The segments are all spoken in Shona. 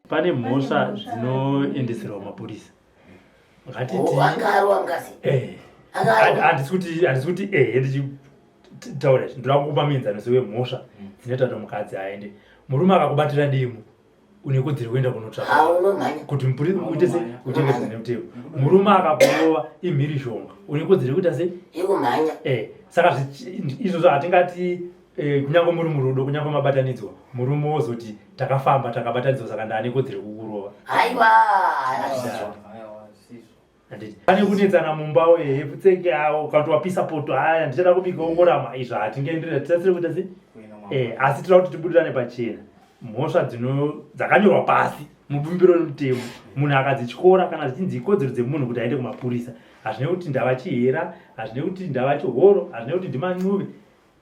Pane mhosva dzinoendeserwa mapurisa. Ngatiti angarwa ngazi. Handisi kuti ndichitaura ndoda kukupa muenzaniso sewe mhosva dzinoita kuti mukadzi aende. Murume akakubatira ndimo une kodzero kuenda kunotsvaka kuti uite sei uchengedza nemutemo. Murume akakurova imhiri shonga une kodzero kuita sei yekumhanya. Saka izvozvo hatingati kunyange muri murudo kunyange mabatanidzwa murume wozoti takafamba takabatanidzwa saka ndane kodzero kukurova. Aiwa pane kunetsana mumba pfutseke ukatowapisa poto haya ndichada kubika ongorama izvo hatingaenderera titasire kuita sei asi tira kuti tibudirane pachena. Mhosva dzakanyorwa pasi mubumbiro remutemo munhu akadzityora kana zvichinzi ikodzero dzemunhu kuti aende kumapurisa. Hazvine kuti ndava chihera, hazvine kuti ndava chihoro, hazvine kuti ndiman'uve,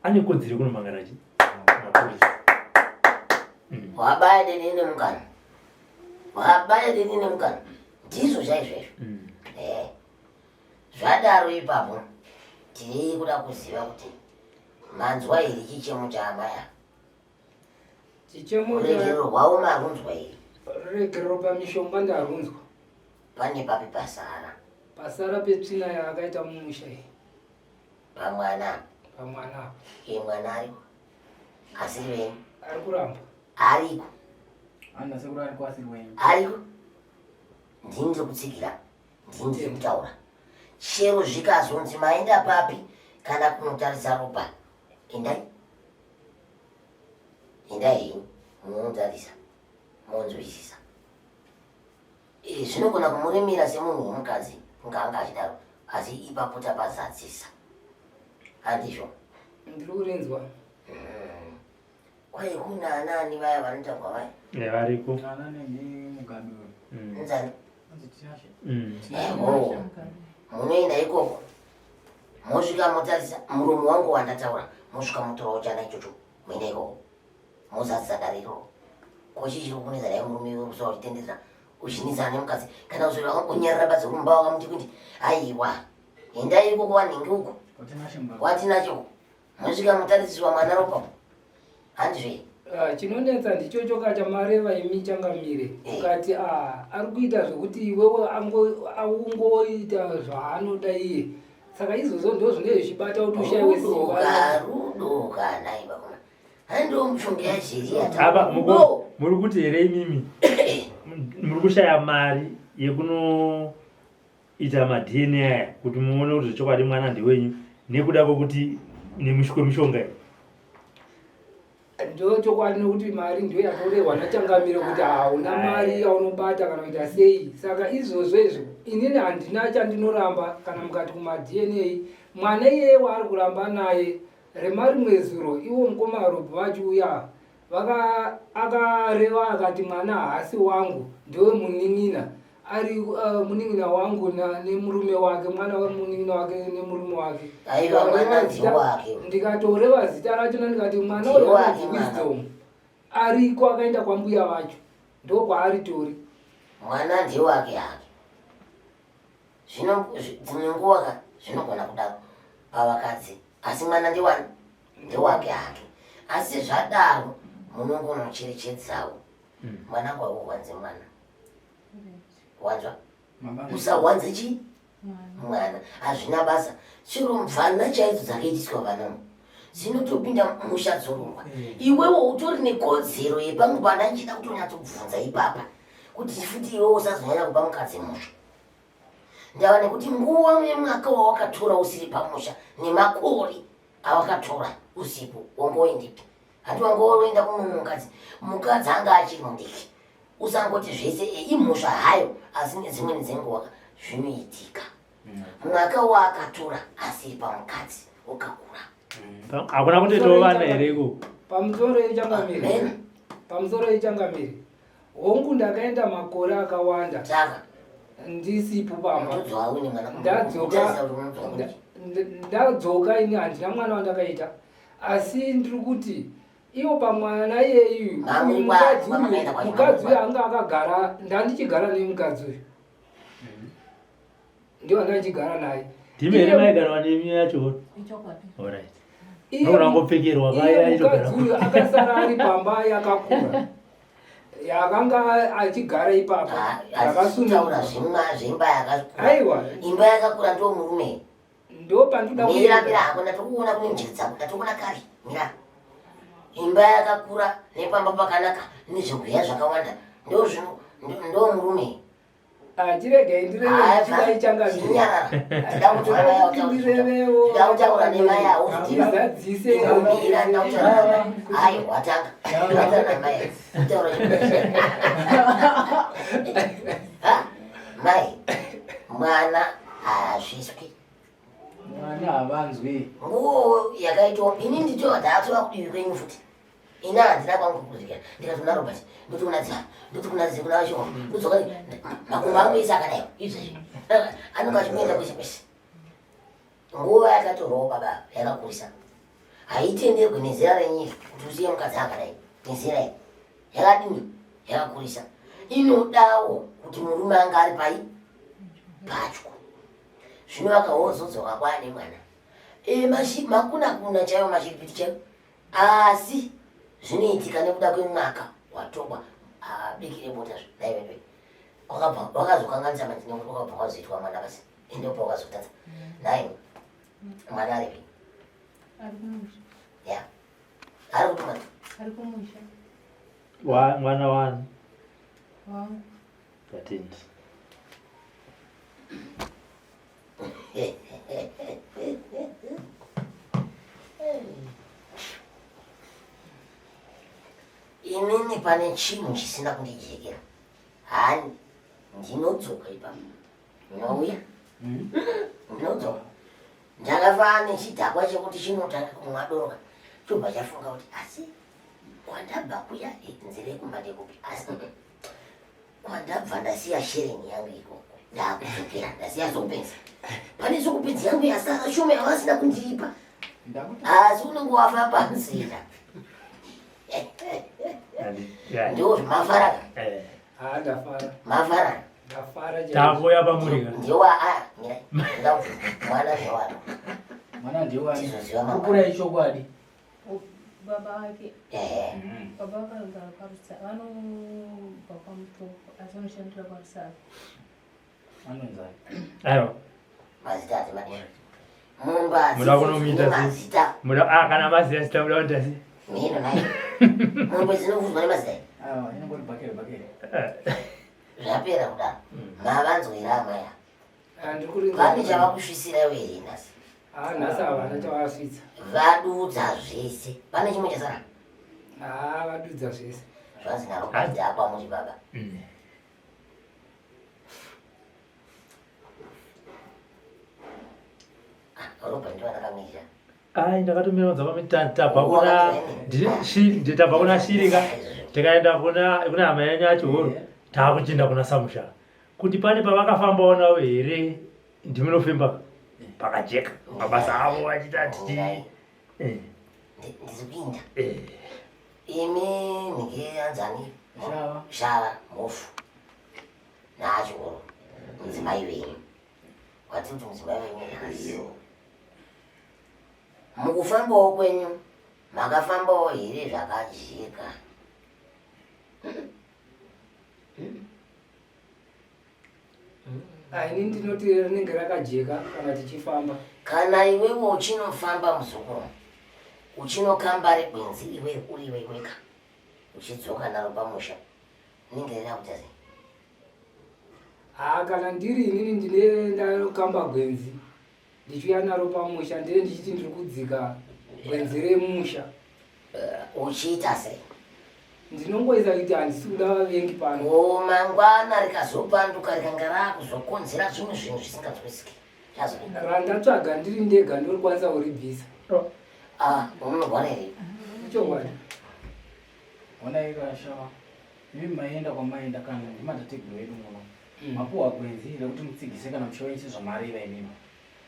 ane kodzero kunomangana mapurisa. Wabaya denene mukana. Wabaya denene mukana. Ndizvo zvaizvozvo. Zvadaro ipapo tiri kuda kuziva kuti manzwa iri chichemo chaamaya. Chichemo regero rwawo marunzwa iri. Regero pamishonga ndarunzwa. Pane papi pasara. Pasara petsvina yaakaita mumusha iyi. Pamwana. Pamwana. Mwana ariko. Asiri wenyu. Ari kuramba. Ariko. Anda sekura ariko asiri wenyu. Ariko. Ndinze kutsikira. Ndinze kutaura. Chero zvikazonzi maenda papi kana kunotarisa ropa. Endai munotarisa. Monzwisisa. Zvinogona kumuremera semunhu womukadzi nganga achidaro asi ipapo tapazadzisa. Handizvo? Ndiri kurinzwa. Kwai kuna anani vaya vanotangwa vaya? Variko. Anani mugabe. Nzani? Nditiyashe. Munoenda ikoko. Mosvika motarisa muromo wangu wandataura. Mosvika motorawo chana ichocho. Muenda ikoko. Mozadzisa dariro. Kochichiri kuneza naye murume werusa uchitendera. Uchinisa nemukadzi kana uzori wakanyarara basa rumba wakamuti kuti aiwa endai ikoko wanhingi uko watinacho mosvika mutarisiswa mwana ropa handizve chinonetsa ndichocho kachamareva imi changamire ukati ari kuita zvokuti iwewe aungoita zvaanoda iye saka izvozvo ndo zvine zvibata kuti ushayiwe simba rudo kana ibakoma handiwo mushonga yajeriya apa muri kuti here imimi muri kushaya mari yekunoita madna aya kuti muone kuti zvechokwadi mwana ndewenyu nekuda kwokuti nemushonga iyi ndo chokwadi nekuti mari ndo yatorehwa nachangamire kuti hauna mari yaunobata kana kuita sei saka izvozvo izvo inini handina chandinoramba kana mukati kumadna mwana iyeye waari kuramba naye remari mwezuro iwo mukomarobhu vachiuya akareva akati mwana haasi wangu ndewe munin'ina ari munin'ina wangu nemurume wake mwana wemunin'ina wake nemurume wake ndikatoreva zita rachona ndikati mwana uyanzi Wisdom ariko akaenda kwambuya vacho ndokwaari tori mwana ndewake hake dzimwe nguva zvinogona kudaro pavakadzi asi mwana ndewake hake asi zvadaro munongonocherechedzawo mwana ngwauwanze mwana wanzwa usawanze chi mwana hazvina basa chiro mvana chaidzo dzakaitiswa vanamo dzinotopinda musha dzorumba iwewo utori nekodzero yepamwe pana nchida kutonyatsobvunza ipapa kuti futi iwewo usazonyanya kupa mukadzi musha ndava nekuti nguva yemwaka wawakatora usiri pamusha nemakore awakatora usipo wongoendipi hati wangoenda kumwe mukadzi anga achiri mudiki usangoti zvese imusha hayo asi nedzimweni dzenguva zvinoitika mwaka waakatora asiri pamukadzi wakakura hakuna kutoitawo vana hereko pamusoro ichangamiri hongu ndakaenda makore akawanda saka ndisipo pamba ndadzoka ndadzoka ini handina mwana wandakaita asi ndiri kuti iwo pamwana iyeyu mukadzi uyu anga akagara ndandichigara nemukadzi uyu ndiwo ndandichigara naye ndimene maigarawa nemi yacho mukadzi uyu akasara ari pamba yakakura yakanga achigara ipapo akasutaura zvimba yakakura. Aiwa, Imba yakakura ndo murume. ndo pandoda Mira hapo ndatokuona kune njiri dzako ndatokuona kare. Mira. Imba yakakura nepamba pakanaka nezvekuya zvakawanda. Ndo zvino ndo murume. chirege ndire chichangamira Ndautaura nemai yawo zvadzise hayi watanga namai mai mwana haazviswi Mwana havanzwi. nguo yakaitwa ini ndito ndaatova kudivi kwenyu futi ina handina kwangu kuzvikira ndikatona Robert ndotikunadzise kuna vacho kudzoka makumbo angu ese akadai izvezvi anonga achimboenda kwese kwese nguva yakatorwawo baba yakakurisa haitenderwi nezera renyika kuti usiye mukadzi akadai nezera iyi yakadini yakakurisa inodawo kuti murume anga ari pai patyo zvino vakawozodzoka kwaane mwana makuna chaivo machiripiti chaivo asi zvinoitika nekuda kwemwaka watogwa abikire bota naivepe wakazokanganisa manzi nekuti wakabva kwazoitwa mwana basi endepo wakazotadza nai mwana aripi ya ari kutumana mwana wani Katindi. Inini pane chinhu chisina kundijekera hani ndinodzoka ipapo ndinouya ndinodzoka ndakafa nechidhakwa chekuti chinotanga kumwa doroka chobva chafunga kuti asi kwandabva kuya nzira yekumandekupi asi kwandabva ndasiya shereni yangu ikoko ndakudzokera ndasiya zopenzi pane zokupenzi yangu yasara shoma yavasina kundiripa asi unenge wafa panzira ndio mafara mafara takuya pamurika ndiwa mira ndau mwana ndiwa Mwana ndiwani kukura ichokwadi baba wake baba vakagara parusa vanobva pamutoko asi vanoshandira parusava anonzai aiwa mazita ati madera mumba muda kunomita mazita muda kana mazita sita muda kuita si mino nayo mumba zinovhuzwa nemazita inongori bakere zvapera kudaro mavanzwira amaya handikurinza pane chavakusvisira weri nhasi nhasi havana chavasvitsa vadudza zvese pane chimwe chasara vadudza zvese zvazinarokadhakwa muri baba ropa ndivanakamira ai ndakatomira dzava mitabva kuna tabva kuna shiringa tikaenda kuna hama yanyu achihoro taakuchinda kuna samusha kuti pane pavakafambawo navo here ndimunofemba pakajeka mabasa avo achita tichi ndizikuinda imi ndingeanzani shava mofu naachihoro mudzimai wenyu kwati kuti mudzimai wenyu mukufambawo kwenyu makafambawo here zvakajeka ini ndinoti rinenge rakajeka kana tichifamba kana iwewo uchinofamba muzukuru uchinokamba regwenzi iwe uri iwe weka uchidzoka naro pamusha rinenge rirakuita sei kana ndiri inini ndine ndanokamba gwenzi ndichiuya naro pamusha ndine ndichiti ndiri kudzika gwenzi remusha uchiita sei ndinongoisa kuti handisi kuda vavengi pano mangwana rikazopanduka rikanga rakuzokonzera zvimwe zvinhu zvisinganzwisiki randatsvaga ndiri ndega ndorikwanisa kuribvisa unorwara here chokwadi ona ikashava ivi maenda kwamaenda kana ndimatateguru edu muno mapuwa gwenzi rekuti mutsigise kana muchivaisi zvamareva imimi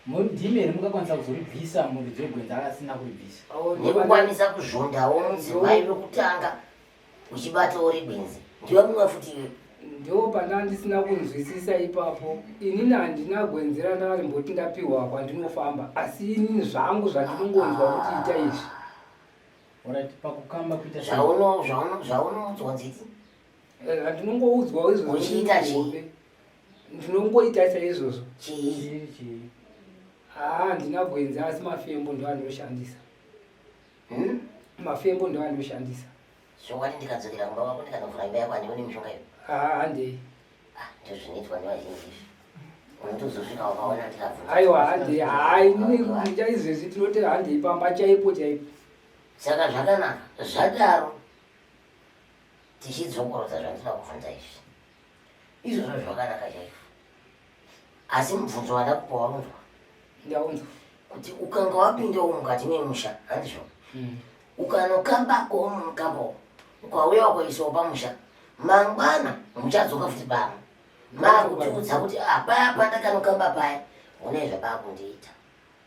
ndimene mungakwanisa kuzoribvisa muri dzegwenzi akasina kuribvisa nekukwanisa kuzvondawo mudzimai wekutanga uchibatawo regwenzi ndiwa mumwe futi iwe ndo pana ndisina kunzwisisa ipapo inini handina gwenzi randakalimboti ndapiwa kwandinofamba asi inini zvangu zvandinongonzwa kuti ita izvi orati pakukamba kuita zvaunonzwa nziti Ndinongoudzwa izvozvo. Uchiita chii? Ndinongoita saizvozvo. Chii? Handina gwenzi asi mafembo ndo andinoshandisa. Mafembo ndo andinoshandisa. Zvongwati ndikadzokera kumba kwako ndikanofura imba yako handioni mishonga iyo? Handei. Ndizvo zvinoitwa nevazhinji izvi. Unotozosvika ukaona ndikabvunza. Aiwa handei. Hai nekuita izvezvi tinoti handei pamba chaipo. Saka zvakanaka. Zvadaro tichidzokorodza zvandina kubvunza izvi. Izvozvo zvakanaka chaizvo. Asi mubvunzo wandakupa waunzwa. Ndaunzwa. Kuti ukanga wapindawo mukati memusha, handizvo? Ukanokambako mukambo, ukauya ukaiswa pamusha, mangwana muchadzoka futi pamwe. Makutiudza kuti paya pandakanokamba paya, une zvapakundiita.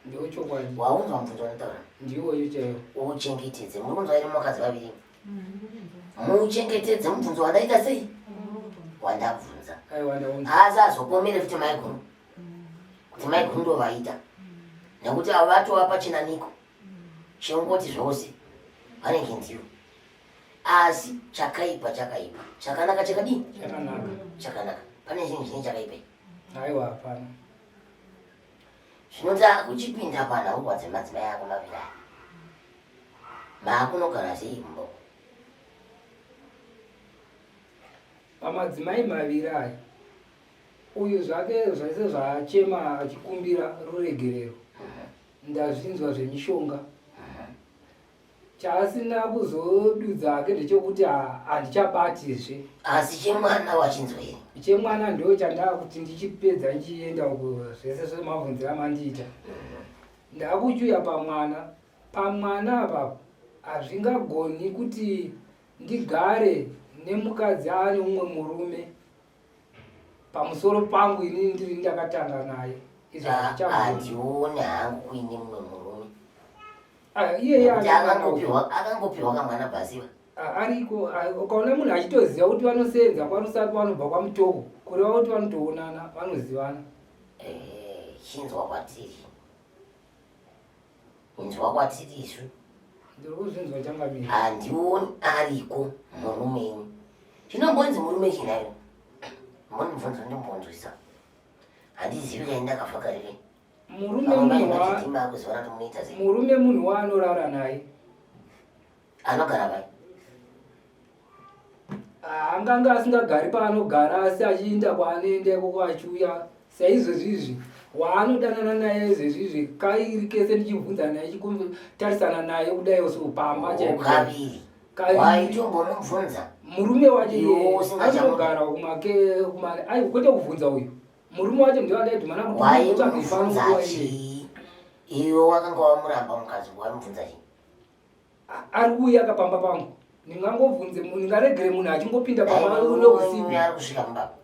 Ndiwo chokwadi. Waunzwa mubvunzo wandautaura? Ndiwoyo chaiwo. Uchengetedze. Muri kunzwa iri mukadzi vaviri? Muchengetedze mubvunzo wandaita sei? Wandabvunza. Aiwa ndaunzwa. Asi azopomere futi maiguru. Kuti maiguru ndo vaita. Nekuti avo vatova pachinaniko. Chingoti zvose. Vanenge ndivo. Asi chakaipa. Chakanaka chakadini? Chakanaka. Pane zvinhu zvine chakaipa. Aiwa hapana. Zvinoda kuchipinda panhauwa dzemadzimai ako maviri aya. Maakunogara sei mbo? Pamadzimai maviri aya. Uyu zvake zvese zvachema achikumbira ruregerero. Ndazvinzwa zvemishonga. Chaasina kuzodudza hake ndechekuti handichabatizve. Asi chemwana wachinzwa here? Chemwana ndo chandaa kuti ndichipedza ndichienda uko zvese zvemabvunzira mandiita. Ndakuchuya pamwana. Pamwana apapo hazvingagoni kuti ndigare nemukadzi ane umwe murume pamusoro pangu inini ndiri ndakatanga naye. Handioni hangu kuine mumwe murume. Iye akangopiwa kamwana basiva. Ariko ukaona munhu achitoziva kuti vanosenza kwanosati vanobva kwamutoko kureva kuti vanotoonana vanozivana. Chinzwa kwatiri. Inzwa kwatiri isu. Ndiri kuzvinzwa changamiri. Handioni ariko murume ini. Chinombonzi murume chinayo. Munibvunzo ndimbonzwisa. Handizivi kai ndakavhakarire. Murume munhu waanorara naye. Anogara pai? Anganga asingagari paanogara asi achiinda kwaanoendeko kwachiuya. Saizvozvizvi waanodanana naye izvezvizvi kairi kese ndichibvunza naye chikumtarisana naye kudai sopamba chaikaviri. Waitombonomubvunza? Murume wacho anogara kumake kwete kubvunza uyu. Murume wacho ndio adaidhumana kuti waimubvunza chii? Iwe wakanga wamuramba mukadzi wamubvunza chii? Ari kuuya akapamba pangu. Ndingangobvunze ndingaregere munhu achingopinda pamba neusiku. Ari kusvika mubaba?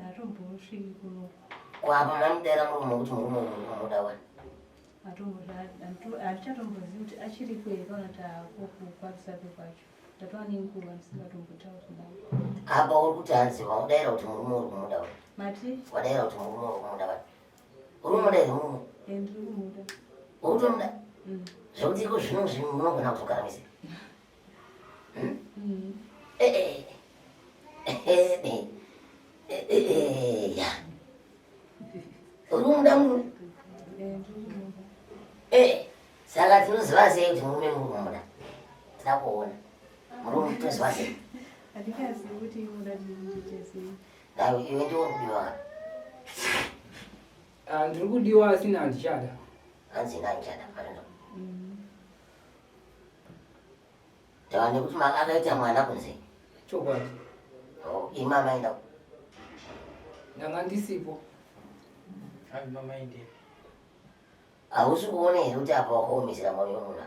Atombosviki kuno. Kwapa mamudera murume kuti murume munoda wani? Hatichatombozivi kuti achiri kwere kana kuti akokukwadzisape kwacho. Ndatova nenguva ndisingatombotauri naye. Apa uri kuti hanziva udaira kuti murume uri kumuda wani? Mati? Wadaira kuti murume uri kumuda wani? Uri kumuda here murume? Ndiri kumuda. Uri kutomuda? Zvekuti iko zvino munogona kuzogara mise? Uri kumuda murume? Saka tinoziva sei kuti murume muri kumuda? Takuona. Murume toziva sei? Handikazivi kuti muda ndindichesei. Nawe iwe ndiwo kudiwa? Ndiri kudiwa asina handichada. Hanzina handichada parindo. Tawa nekuti akaita mwana kunze? Chokwadi. Imama enda? Ndanga ndisipo. Abi mama ende. Hausi kuona here kuti apa wakaomesera mwana wemuna?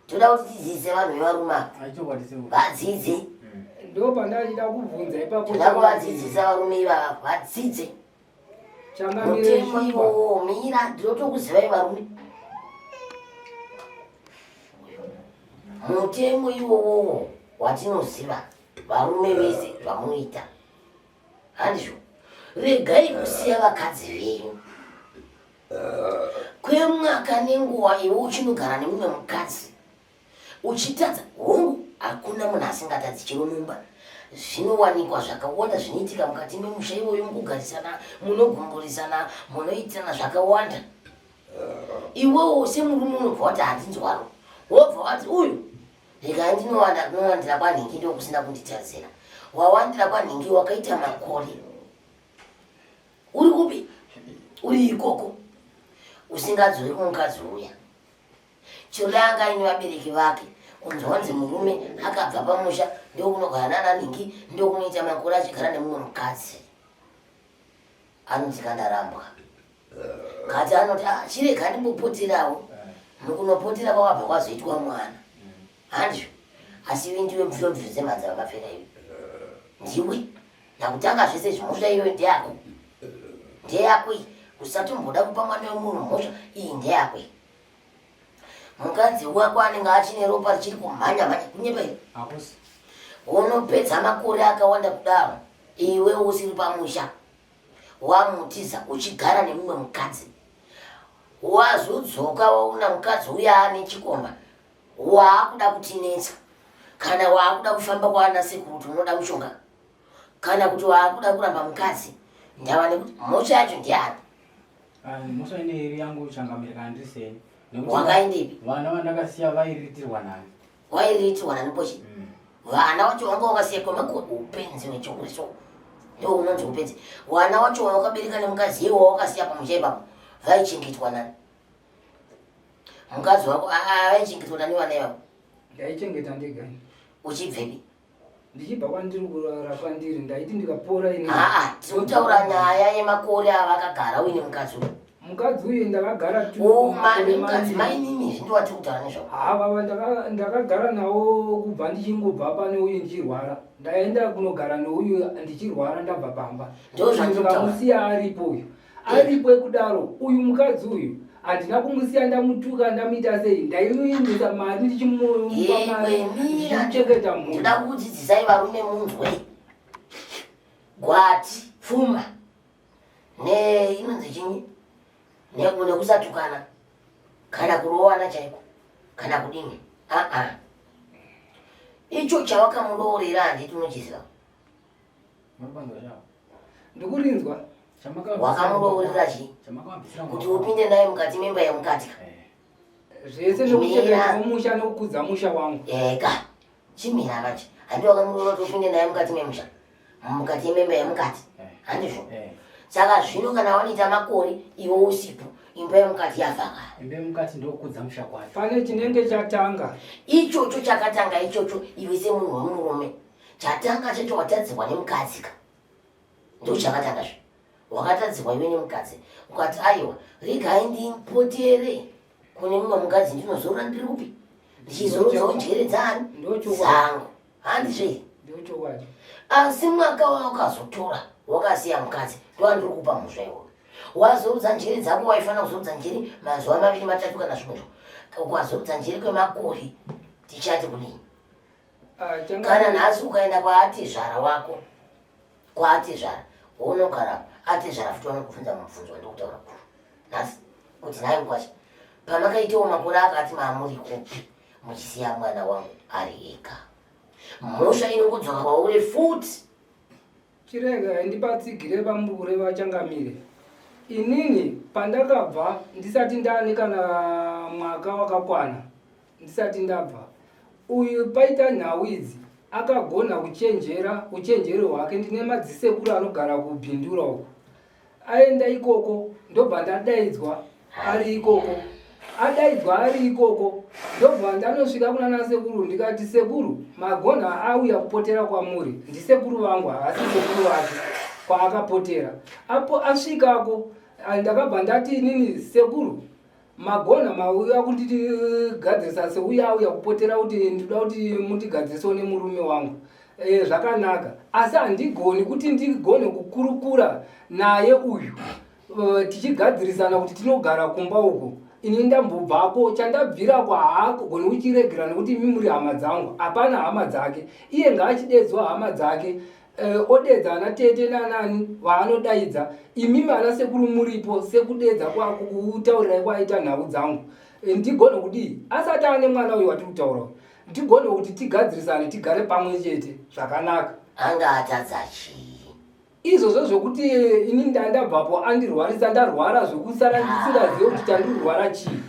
Toda kuti tidzidzise vanhu vevarume ava. Vadzidze. Ndo pandachida kubvunza ipapo. Toda kuvadzidzisa varume ivava vadzidze. Mutemo iwowo mira ndinotokuzivai varume. Mutemo iwowo watinoziva varume vese vamunoita. Handizvo? Regai kusiya vakadzi venyu. Kwemwaka nenguva iwe uchinogara nemumwe mukadzi. Uchitadza hakuna munhu asingatadzi chero mumba. Zvinowanikwa zvakawanda zvinoitika mukati memusha iwoyo, mukugarisana, munogumburisana, munoitana zvakawanda. Iwewo semurume unobva wati handinzwaro, wobva wati uyu regai ndinowandira kwanhingi ndokusina kunditarisira. Wawandira kwanhingi wakaita makore. Uri kupi? Uri ikoko. Usingadzori kumukadzi uya. Chiranga ine vabereki vake. Kunzwanzi murume akabva pamusha ndokunogara nanhingi ndokunoita makore achigara nemumwe mukadzi. Anoti kandarambwa. Kati anoti chirega ndimbopoterawo. Mukunopotera kwakabva kwazoitwa mwana. Handizvo. Asi iwe ndiwe mvyo dzemadza vakapfeka iwe. Ndiwe. Nakutanga zvese zvimosha iwe ndeyako. Ndeyako iyi. Usatomboda kupa mwana wemunhu mhosva iyi ndeyako. Mukadzi wako anenge achine ropa richiri kumhanya kunyepa iwe. Unopedza makore akawanda kudaro. Iwe usiri pamusha. Wamutiza uchigara nemumwe mukadzi. Wazodzoka wauna mukadzi uya ane chikomba. Waakuda kutinetsa. Kana waakuda kufamba kwaana sekuru unoda mushonga. Kana kuti waakuda kuramba mukadzi. Ndava nekuti mhosva yacho ndiani? Mhosva ine iri yangu changamirika ndiseni. Wakaindepi? Vana vandakasiya vairitirwa nani. Wairitirwa nani pochi? Vana wacho wanga wakasiya kwemakore upenzi wechokuriso. Ndio unonzi upenzi. Vana wacho wakabereka nemukadzi iwo wakasiya pamusha ipapo. Vaichengetwa nani? Mukadzi wako vaichengetwa nani vana ivavo? Ndaichengeta ndega. Uchibvepi? Ndichibva kwandiri kurara kwandiri ndaiti ndikapora ine. Tinotaura nyaya yemakore avakagara uine mukadzi uyu. Mukadzi uyu ndakagara mukadzi mainini zvindowati kutaura nezvavo. Baba ndakagara nawo kubva ndichingobva pane uyu ndichirwara. Ndaenda kunogara neuyu ndichirwara ndabva pamba. Ndikamusiya aripo uyu. Aripo kudaro uyu mukadzi uyu handina kumusiya ndamutuka ndamuita sei. Ndaimuindisa mari ndichimupa mari ndichichengeta mhuri. Ndoda kukudzidzisai varume munzwe. Gwati, pfuma, inonzi chinyi? Nekusatukana. Kana kurowana chaiko. Kana kudini. Icho chawakamuroorera handiti unochiziva. Ndikurinzwa. Wakamuroorera chii? Kuti upinde naye mukati memba yemukati. Zvese nekuchengeta musha nokukudza musha wangu. Eka. Chimira vacho. Handi wakamuroora kuti upinde naye mukati memusha. Mukati memba yemukati. Handizvo. Saka zvino kana wanoita makore iwe usipo. Imba yemukati yavhaka. Imba yemukati ndokudza musha kwacho. Pane chinenge chatanga. Ichocho chakatanga ichocho iwe semunhu wemurume. Chatanga chacho watadzirwa nemukadzika. Ndo chakatanga zvo. Wakatadzirwa iwe nemukadzi. Ukati aiwa, regai ndipotere kune mumwe mukadzi ndinozorora ndiri upi? Ndichizorodzawo njere dzani? Dzangu. Handizve. Ndochokwadi. Asi mwaka wakazotora wakasiya mukadzi ndowandiri kupa mhosva iwoyo. Wazorudza njere dzako waifanira kuzorudza njere mazuva 2 3 kana zvimwe. Ukazorudza njere kwemakore tichati kudini? Kana nhasi ukaenda kwaatezvara wako, kwaatezvara unogara atezvara futi vanokubvunza mubvunzo wandokutaura kuru. Nhasi kuti nhaye mukwacha pamakaitawo makore akati maamuri kupi muchisiya mwana wangu ari ega. Mhosva inongodzoka kwauri futi. Chirega ndipatsigire pambure vachangamire. Inini pandakabva ndisati ndane kana mwaka wakakwana. Ndisati ndabva. Uyu paita nhau idzi akagona kuchenjera uchenjeri hwake. Ndine madzisekuru anogara kubhindura uko. Aenda ikoko ndobva ndadaidzwa ari ikoko. Adaidzwa ari ikoko ndobva ndanosvika kuna sekuru ndikati sekuru magona auya kupotera kwamuri ndisekuru vangu asi sekuru wake kwaakapotera. Apo asvikako ndakabva ndati inini sekuru magona mauya kunditigadzirisa seuya auya kupotera kuti ndinoda kuti mundigadzirisewo nemurume wangu. Zvakanaka asi handigoni kuti ndigone kukurukura naye uyu tichigadzirisana kuti tinogara kumba uko. Ini ndambobvako chandabvirako haagoni kuchiregera nekuti imi muri hama dzangu. Hapana hama dzake. Iye ngaachidedzwa hama dzake. Odedza ana tete nanani vaanodaidza. Imimi ana sekuru muripo sekudedza kwako kutaurirai kwaita nhau dzangu. Ndigone kudii asati ane mwana uyu watiri kutaura. tigone kuti tigadzirisane tigare pamwe chete zvakanaka. Anga atadza chii? Izvozvo zvokuti ini ndandabvapo andirwarisa ndarwara zvokusara ndisingazive kuti tandirwara chii.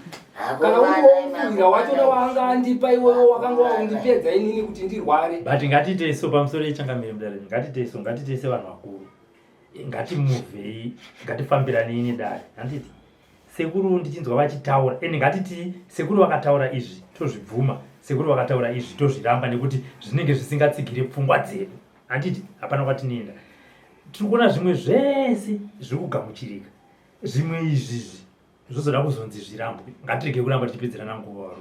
Kana unofuira wachona waanga andipa iwewe wakanga waundipedza inini kuti ndirware. But ngatite so pamusoro yechangamire mudarani, ngatite sevanhu vakuru. Ngatimuvhei, ngatifambirane nedare. Handiti sekuru ndichinzwa vachitaura, ngatiti sekuru vakataura izvi tozvibvuma, sekuru vakataura izvi tozviramba nekuti zvinenge zvisingatsigiri pfungwa dzedu. Handiti hapana kwatinoenda. Tiri kuona zvimwe zvese zviri kugamuchirika. Zvimwe izvi zvozoda kuzonzi zvirambo. Ngatirege kuramba tichipedzerana nguva waro.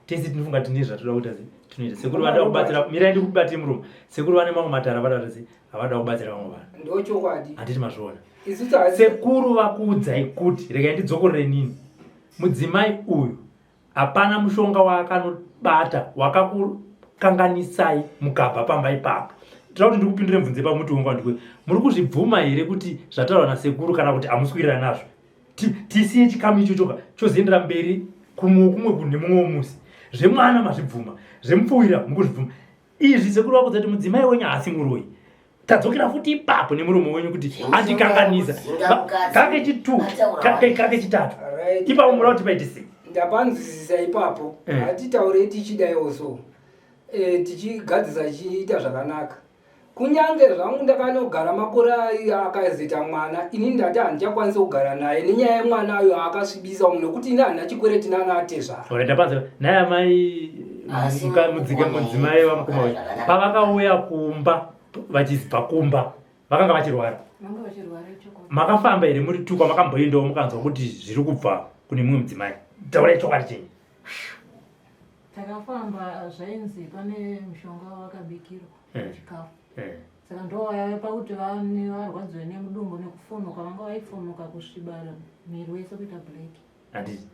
Tese tinofunga tine zvatoda kuita tinoita. Sekuru vada kubatsira, mirai ndikubate muromo. Sekuru vane mamwe matara vada kuti havada kubatsira vamwe vanhu. Ndochokwadi. Handiti mazviona. Sekuru vakuudzai kuti regai ndidzokorere nini. Mudzimai uyu hapana mushonga waakanobata wakakukanganisai mukabva pamba ipapo. Tira kuti ndikupindure mvunze pamuti wonga ndikwe. Muri kuzvibvuma here kuti zvataurwa nasekuru kana kuti hamuswirira nazvo? Tisiye chikamu ichochoka chozoendera mberi kumwe kune mumwe musi. Zvemwana mazvibvuma, zvemupfuwira mukuzvibvuma. Izvi sekuru vakuudza kuti mudzimai wenyu haasi muroyi. Tadzokera futi ipapo nemuromo wenyu kuti andikanganisa. Kake chitu, kake chitatu. Ipapo muri kuti paite sei? Ndapanzwisisa ipapo. Hatitaurei tichidaiwo so. Tichigadzisa chiita zvakanaka. Kunyange zvangu ndakanogara makore akazoita mwana, ini ndati handichakwanisa kugara naye nenyaya yemwana ayo akasvibisa umwe nekuti ini handina chikwereti naanatezvaro. Ndapanza naye amai mudzimai vamukoma wedu pavakauya kumba vachizibva kumba vakanga vachirwara. Makafamba here muri tukwa makamboendawo mukanzwa kuti zviri kubva kune mumwe mudzimai. Taurai chokwadi chenyu. Takafamba zvainzi pane mushonga wakabikirwa chikafu. Saka ndovaya pakuti vane varwadziwe nemudumbu nekufunuka vanga vaifunuka kusviba miri wese kuita black. Handiti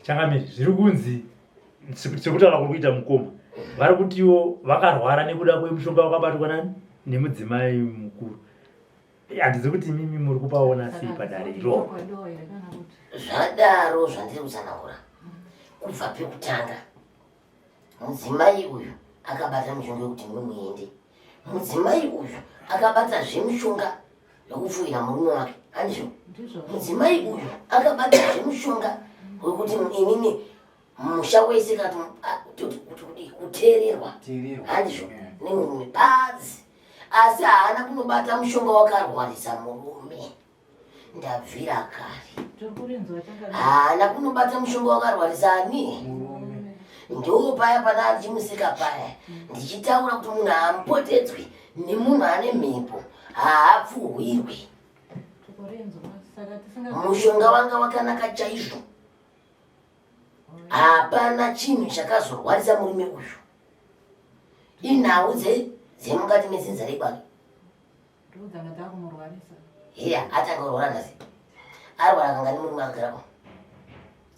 changamiri zviri kunzi sekutaura kuri kuita mukoma vari kutiwo vakarwara nekuda kwemushonga wakabatwa nani nemudzimai mukuru. Handizi kuti mimi muri kupaona sei padare iro. Zvadaro zvandiri kutsanangura kubva pekutanga mudzimai uyu akabata mushonga wekuti muende. Mudzimai uyu akabata zvemushonga wekupfuwira murume wake. Handizvo? Mudzimai uyu akabata zvemushonga wekuti inini musha wese kuti kuteererwa. Handizvo? Nemurume padzi. Asi haana kunobata mushonga wakarwarisa murume. Ndabvira kare. Haana kunobata mushonga wakarwarisa ani. Ndo paya pana achimusika paya ndichitaura kuti munhu haamupotedzwi nemunhu ane mhepo haapfuhwirwi. Mushonga wanga wakanaka chaizvo. Hapana chinhu chakazorwarisa murume uyu. Inhau dzemukati mezinza rekwake. Iya atanga kurwara nhasi. Arwara kanga ni murume akagarapo.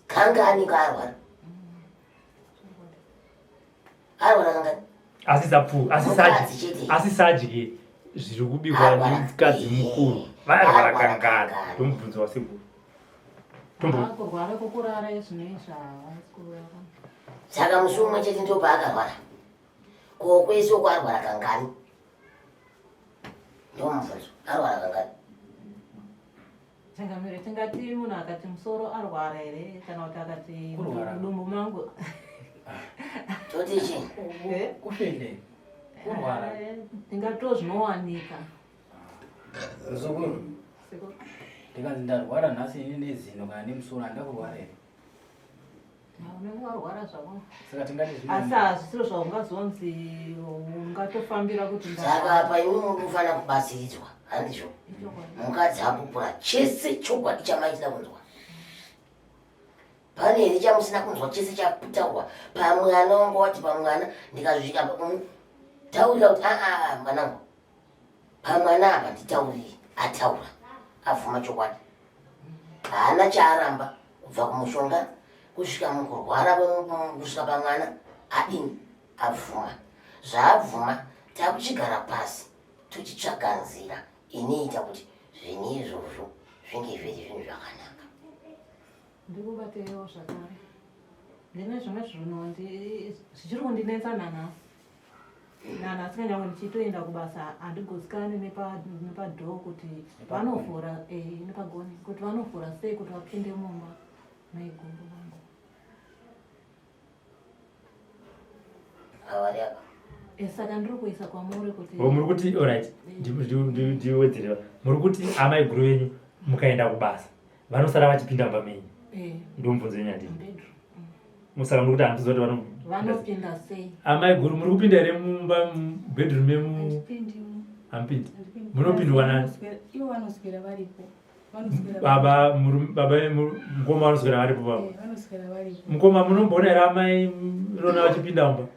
Kanga anika arwara. Arwara kanga asisadye zviri kubikwa nemukadzi mukuru. Varwara kangani tomubvunzo wasekuru. Kurwara kwokurara izvinoizva saka musi umwe chete ndo paakarwara. Kokwese kwarwara kangani. Ndomubvunzo arwara kangani. Changamire tingati munhu akati musoro arwara here kana kuti akati mudumbu mangu. Toti chii? Kufende. Kurwara. Tingatiwo zvinowanika. Zokuru. Ndikazi ndarwara nhasi ini nezino kana nemusoro handakurwara here. Unenge warwara zvako. Saka tingati zvino. Asi hazvisiro zvaungazonzi ungatofambira kuti saka apa imi muri kufanira kubatsiridzwa. Handizvo? Mukadzi apupura chese chokwadi chamaitida kunzwa. Pane here chamusina kunzwa chese chaputaurwa pamwana wangu wati pamwana ndikazvika taurira kuti mwanangu pamwana apa nditauriri ataura avhuma chokwadi. Haana chaaramba kubva kumushonga kusvika mukurwara kusvika pamwana adini avhuma. Zvaabvuma takuchigara pasi tuchitsvaga nzira inoita kuti zvinhu izvozvo zvinge zviri zvinhu zvakanaka. Ndikubatewo zvakare. ndine zvimwe zvinhu zvichiri kundinetsa nanhasi. Nanhasi kanyange ndichitoenda kubasa handigutsikani nepadhoo kuti vanovhura nepagoni kuti vanovhura sei kuti vapinde mumba maiguru vangu. Saka ndiri kuisa kwamuri kuti muri kuti alright ndiwedzere muri kuti amai guru venyu mukaenda kubasa vanosara vachipinda mumba menyu. Ndio mubvunzo wenyu handini. Musaka muri kuti handizoti vanopinda sei. Amai guru muri kupinda here mumba bedroom yemu? Hampindi. Munopindwa nani? Ivo vanoswera varipo. Baba mukoma vanoswera varipo baba. Vanoswera varipo. Mukoma munomboona here amai Rona vachipinda mumba?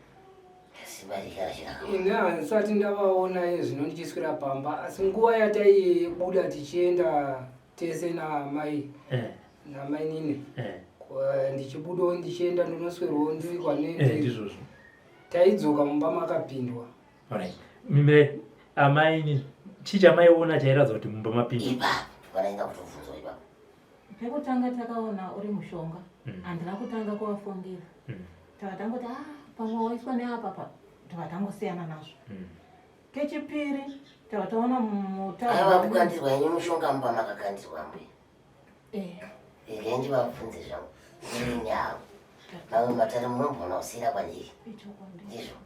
Ine handisati ndavaona zvino ndichiswera pamba, asi nguva yataibuda tichienda tese namai nine ndichibudawo ndichienda ndonoswerawo ndiri kwanendizvozvo taidzoka mumba makapindwa. Mimire amai chii chamaiona chairatidza kuti mumba mapindwa? Pekutanga takaona uri mushonga handina kutanga kuvafungira takatangoti pamwe waiswa neapapa takatangosiyana nazvo. Kechipiri takataona mutaavakukandirwa yenyu mushonga mumba makakandirwa mbuya rendi vabvunze zvangu inyavo mamwe matare munombona kusiyira kwandiri ndizvo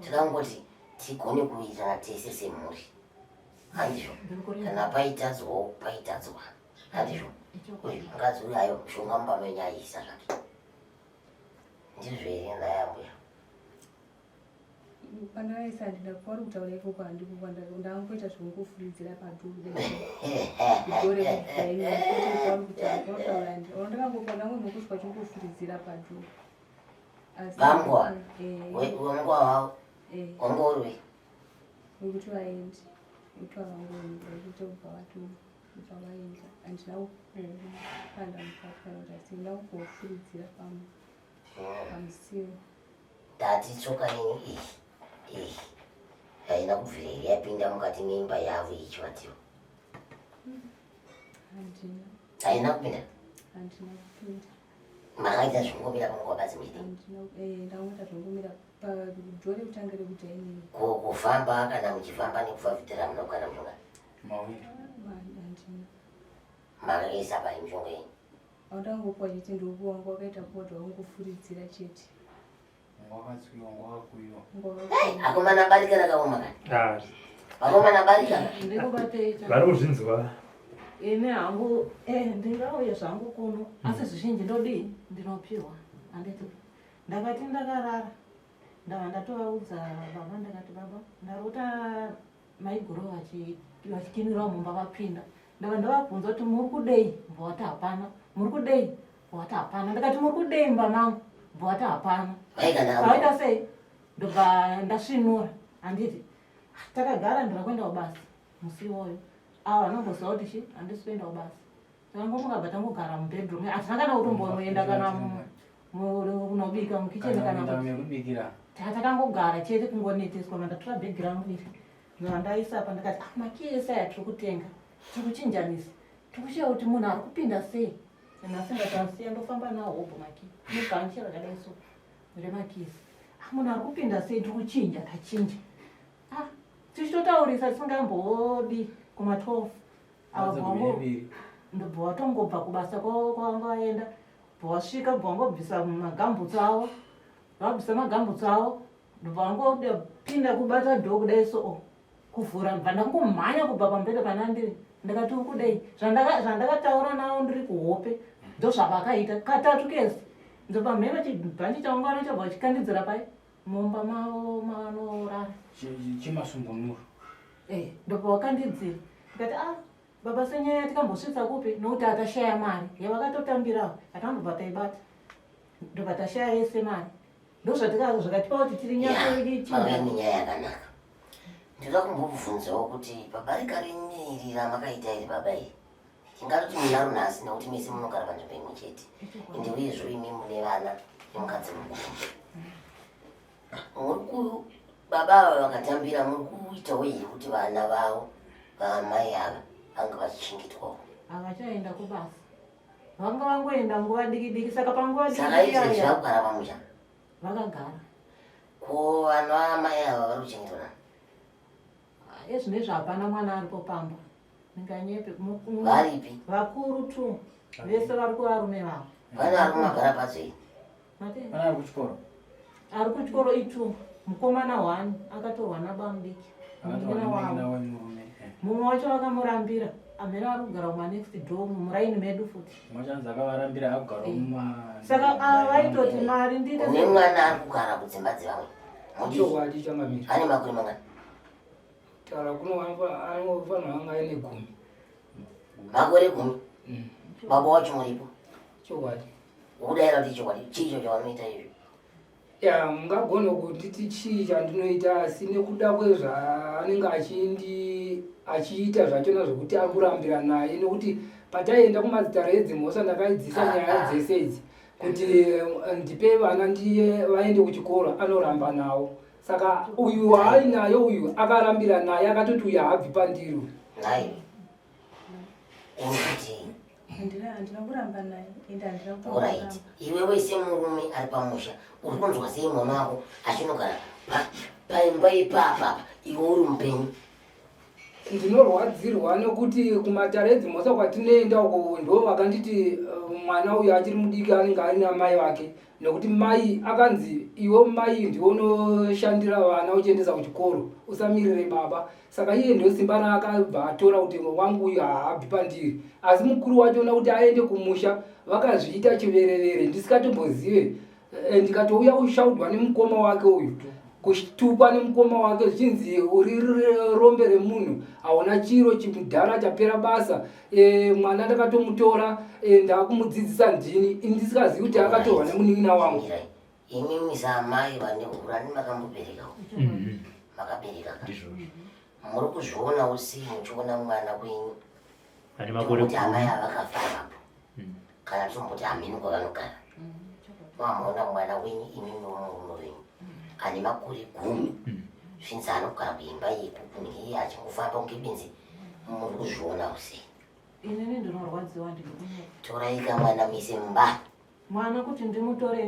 tikangoti tigone kuitana tese semhuri handizvo kana paitadzwawo paitadzwa handizvo mukadzi uyu ayo mushonga mumba menyu aisa zvake ndizvo here ndayambuya pandavaisa handina pauri kutaura ikoko handiko ndangoita zvongofuridzira padhurepauri ndakangokuswa chongofuridzira padhuru vangwa wengwa wavo wangorwe wekuti vaendi kuti vavangoenda kuti ubva vatuva vaenda handina kupanda mukati kana kuti asina kungofuridzira pamusiwo ndati tsoka yenyu iyi haina kubvira here yapinda mukati meimba yavo ichivatiwa haina kupinda makaita zvongomira pamukwabazi miri ndakuita zvongomira padhoo rekutanga rekuti hainini kufamba kana muchifamba nekufafitira munogara mushonga makaisa pai mushonga yenyu aundangopuwa chete ndokuwa wanga wakaita kuwati wangofuridzira chete akomana barikana kaoma kani akomana barikana vari kuzvinzwa ine hangu ndingauye zvangu kuno asi zvizhinji ndodii ndinopiwa handiti ndakati ndakarara ndava ndatovaudza baba ndakati baba ndarota maiguru vachikinira mumba vapinda ndava ndavabvunza kuti muri kudei mbovati hapana muri kudei mbovati hapana ndakati muri kudei mumba mangu mbovati hapana vaita sei ndobva ndasvinura handiti takagara ndira kuenda kubasa musi iwoyo ava vanongoziva kuti chi handisi kuenda kubasa takangomukabva tangogara mubedroom hatina kana kutomboenda kana kunobika mukicheni kana takangogara chete kungoneteswa mandatora bhegi rangu iri ndandaisapa ndakati makii ese aya tiri kutenga tiri kuchinjanisa tiri kushaya kuti munhu ari kupinda sei nhasi ndatasiya ndofamba nawo hobho makii muganchira kadai so remakisi munhu ari kupinda sei tiri kuchinja tachinja tichitotaurisa tisingambodi kuma12 ndobva watongobva kubasa kwanga waenda bva wasvika bva wangobvisa magambutsi avo vabvisa magambutsi avo ndobva wangopinda kubata dhoo kudai so kuvhura bva ndangomhanya kubva pambeda pana ndiri ndakati uri kudei zvandakataura navo ndiri kuhope ndo zvavakaita katatu kezi ndobva mhema chibhanji chawangana chabva chikandidzira pai mumba mavo manorara chimasumbunuro ndobva wakandidzira ndikati baba senyaya tikambosvitsa kupi nokuti atashaya mari yavakatotambirawo atambobva taibata ndobva tashaya yese mari ndozvatipa kuti tiri nyaya yakanaka ndinoda kumbobvunzawo kuti baba rikarinirira makaita iri baba iri tingatoti munaro nhasi nekuti mese munogara panzvimbo imwe chete ende uyezvo imi mune vana nemukadzi mukuru baba ava vakatambira muri kuitawo here kuti vana vavo vaamai ava vange vachichingetwawo havachaenda kubasa vanga vangoenda nguva diki saka panguva saka izvezvi vakugara pamusha vakagara ko vanhu amai ava vari kuchengetwa nani ezvinezvi hapana mwana aripo pamba ninganyepe varipi vakuru tu vese vari kuvarume vavo vane vari kumagara padzvei Vana vari kuchikoro ari kuchikoro itu mukomana 1 akatorwa nabamudiki munin'ina wavo mumwe wacho vakamurambira amene ari kugara kuma next door mumuraini medu futi machanzi akavarambira akugara saka vaitoti mari ndite une mwana ari kugara kudzimba dzevamwe chokwadi changamiri ane makore mangani tara anofanira anga aine 10 makore 10 baba wacho muripo chokwadi udayira kuti chokwadi chicho chavanoita izvi ya mungagone kunditi chii chandinoita asi nekuda kwezvaanenge achiita zvachona zvokuti ari kurambira naye nekuti pataienda kumazita redzimhosa ndakaidzisa nyaya dzese idzi kuti ndipe vana ndiye vaende kuchikoro anoramba nawo saka uyu waainayo uyu akarambira naye akatoti uyu haabvi pandiro nayo unoti handina kuramba naye ende handina alright iwe wese murume ari pamusha uri kunzwa sei mwana wako achinogara paimba ipapa iwe uri mupenyu ndinorwadzirwa nekuti kumatare edzimhosa kwatinoenda uko ndo vakanditi mwana uyu achiri mudiki anenge ari namai vake nekuti mai akanzi iwe mai ndiwe unoshandira vana uchiendesa kuchikoro usamirire baba saka iye ndio simba raakabva atora kuti wangu uyu haabvi pandiri asi mukuru wachona kuti aende kumusha vakazviita chiverevere ndisikatombosive ndikatouya kushaudwa nemukoma wake uyu kushtukwa nemukoma wake zvichinzi uri rombe remunhu hauna chiro chimudhara chapera basa mwana ndakatomutora ndakumudzidzisa ndini ndisikazivi kuti akatorwa nemunin'ina wangu imi misamai vane hurani makambobereka makabereka muri kuzvionawo sei muchiona mwana wenyu kuti amai avakafa apo kana tomboti hamini kwavanogara mamuona mwana wenyu imi nomurume wenyu ane makore 10 zvinzi anogara kuimba yekuku neiye achingofamba kunge benzi muri kuzvionawo sei inini ndinorwadziwa toraika mwana mise mumba mwana kuti ndimutore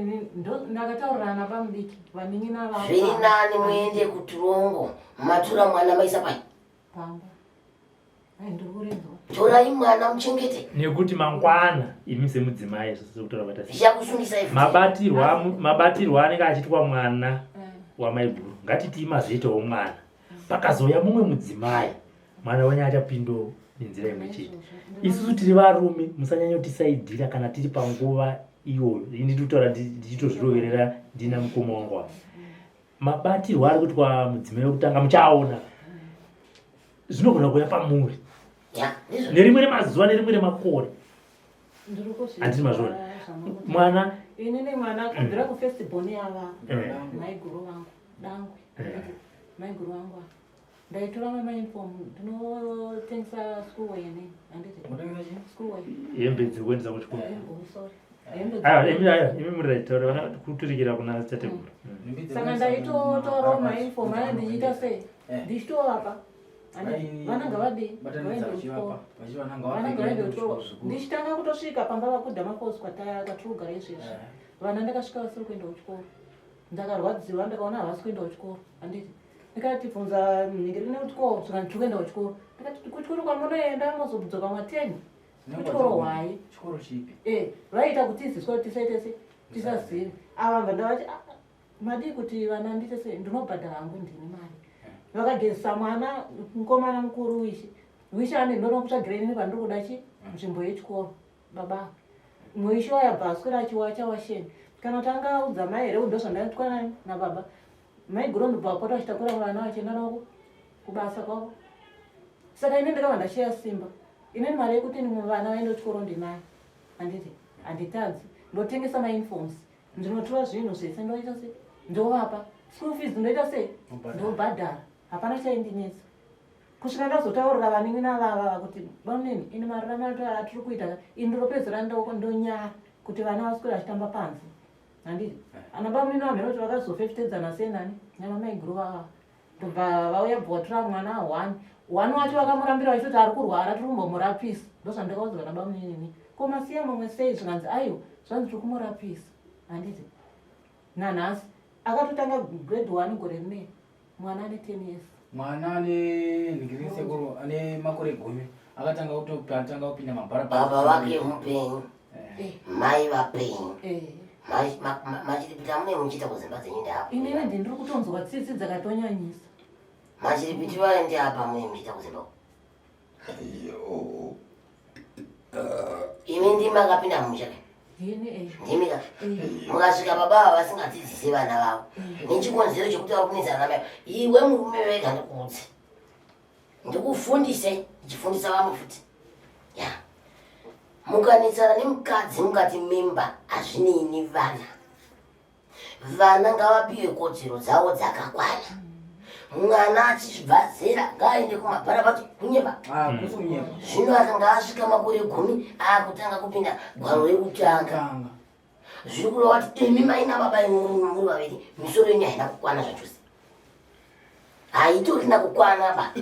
ndakataurirana pamudiki vanin'ina vavo zviri nani muende kuturongo matura mwana maisa pai pamba ndiri kurenzwa torai mwana muchengete nekuti mangwana imi semudzimai zvekutora bata zvichakusungisa ifu mabatirwo anenge achitwa mwana wamaiguru ngatiti mazviitawo mwana pakazouya mumwe mudzimai mwana wenyu achapindawo nenzira imwe chete isusu tiri varume musanyanyotisaidhira kana tiri panguva iyoyo ini titaura ndichitozviroverera ndina mukoma wangu apa mabatirwo ari kuitwa mudzimai wekutanga muchaona zvinogona kuuya pamuri nerimwe remazuva nerimwe remakore handiti mazvona mwana inini mwana akabvira kufestival yava maiguru vangu dangwe maiguru vangu ndaitora mamainform ndinotengesa schoolway ine handiti schoolway hembe dzekuendesa kuchikoro imi muritaura vana kuturikira kuna tateguru saka ndaitotorawo mainform aya ndichiita sei ndichitovapa vananga vadii vaende kuchikoro ndichitanga kutosvika pamba vakudhamaposi kwatiri kugara izvezvi vana ndakasvika vasiri kuenda kuchikoro ndakarwadziwa ndakaona havasi kuenda kuchikoro handiti ndikatibvunza mhingiri nekuti zvaka ndiri kuenda kuchikoro ndikati kuchikoro kwamunoenda mozobudzoka mwa10 kuchikoro hwai vaita kuti tiziswa kuti tisaite se tisazive ava mva ndavati madii kuti vana ndite se ndinobhadhara hangu ndini mari vakagezisa mwana mukomana mukuru wishi ane ndinonokutsvagira inini pandiri kuda chi nzvimbo yechikoro baba mwishi wayabva aswera achiwacha washeni kana kuti angaudza mai here ndo zvandaitwa nani nababa maiguru ndobva pota achitakura vana vachienda navo kubasa kwavo saka ine ndakava ndasheya simba ineni mari yekuti nimwe vana vaende kuchikoro ndinayo handiti handitadzi ndotengesa mainforms ndinotora zvinhu zvese ndoita sei ndovapa school fees ndoita sei ndobhadhara hapana chaindinetsa kusvika ndazotaurira vanin'ina vava kuti bamunini ini mari ramatoa atiri kuita ini ndiropedzera ndonyara kuti vana vaswera vachitamba panze handiti ana bamunini vamhera kuti vakazofefetedzana senani nyama maiguru vava ndobva vauya bvatura mwana 1 wacho vakamurambira vachitoti ari kurwara tiri kumbomurapisa ndozvandakaudzwa nabamunini koma siya Mumwe sei zvikanzi ayo zvanzi tiri kumurapisa. Handiti nanhasi akatotanga grade 1 gore rimwe mwana ane 10 years. Mwana ane sekuru ane makore 10 akatanga kupinda mabhara. Baba wake mupenyu, mai vapenyu. Machiripiti amune muchita kuzimba dzenyu ndeapo. Inini ndiri kutonzwa tsitsi dzakatonyanyisa. Machiripiti vaende apa mune muchita kuzimba. Imi ndimi akapinda mumusha kai. Ndimi ka. Mukasvika baba vasingadzidzisi vana vavo. Nechikonzero chekuti vakunetsana namai. Iwe murume wega ndikuudze. Ndikufundise, ndichifundisa vamwe futi. Ya. Mukanetsana nemukadzi mukati mimba hazvinini vana. Vana ngavapiwe kodzero dzavo dzakakwana. Mwana achibva zera ngaaende kumabhara pacho kunyeba. Zvino akanga asvika makore 10 akutanga kupinda gwaro rekutanga. Zviri kureva kuti imi mai nababa muri vaviri misoro yenyu haina kukwana zvachose. Haitorina kukwana ba.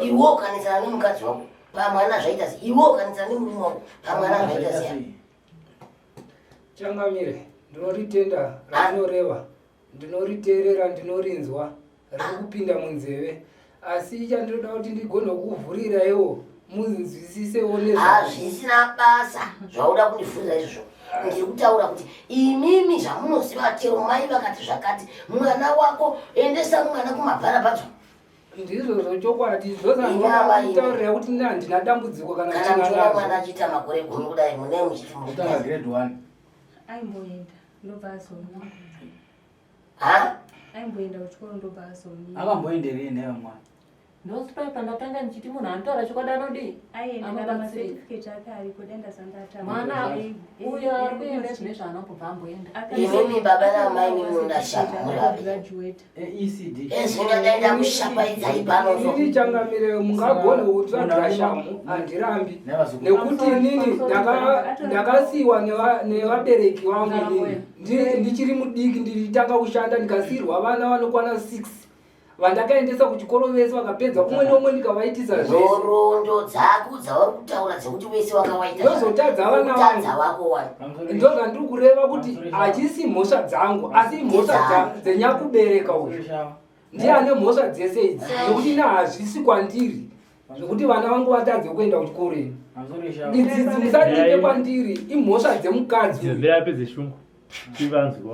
Iwe ukanetsana nemukadzi wako pamwana zvaita sei. Iwe ukanetsana nemurume wako pamwana zvaita sei. Changamire ndinoritenda rainoreva, ndinoriteerera, ndinorinzwa riri kupinda munzeve, asi chandinoda kuti ndigone kukuvhurira iwo munzwisisewo nezvo. Hazvisina basa zvauda kundivhurira izvo. Ndiri kutaura kuti imimi zvamunoziva chero mai vakati zvakati mwana wako endesa mwana kumabhara pacho. Ndizvo chokwadi zvozandinotaurira kuti handina dambudziko kana mchina mwana achiita makore 10 kudai mune muchiti mutanga grade 1. Aimboenda ndobva azomira. Ha? Aimboenda kuchikoro ndobva azomira. Akamboenderei newe mwana? Ndositoya pandatanga ndichiti munhu anotaura chokwadi anodii? Aenda namasertificate ake ariko denda zandata. Mwana uyo ari kuenda zvine zvaanobva amboenda. Imimi baba namai mimundashama graduate. ECD. Ezvinondaenda kushapaidzai pano. Ndiri Changamire mungagone kuti vandrashamu handirambi. Nekuti inini ndakasiyiwa nevabereki vangu inini. Ndichiri mudiki ndichitanga kushanda ndikasiyirwa vana vanokwana 6. Vandakaendesa kuchikoro vese vakapedza umwe neumwe ndikavaitisa zvese. Nhoroondo dzako dzavari kutaura dzekuti wese wakawaita. Ndozotadza vana vako wani. Ndozvandiri kureva kuti hachisi mhosva dzangu asi mhosva dzenyakubereka uyu. Ndiye ane mhosva dzese idzi nekuti hazvisi kwandiri zvekuti vana vangu vatadze kuenda kuchikoro ino. Idzi musadike kwandiri imhosva dzemukadzi.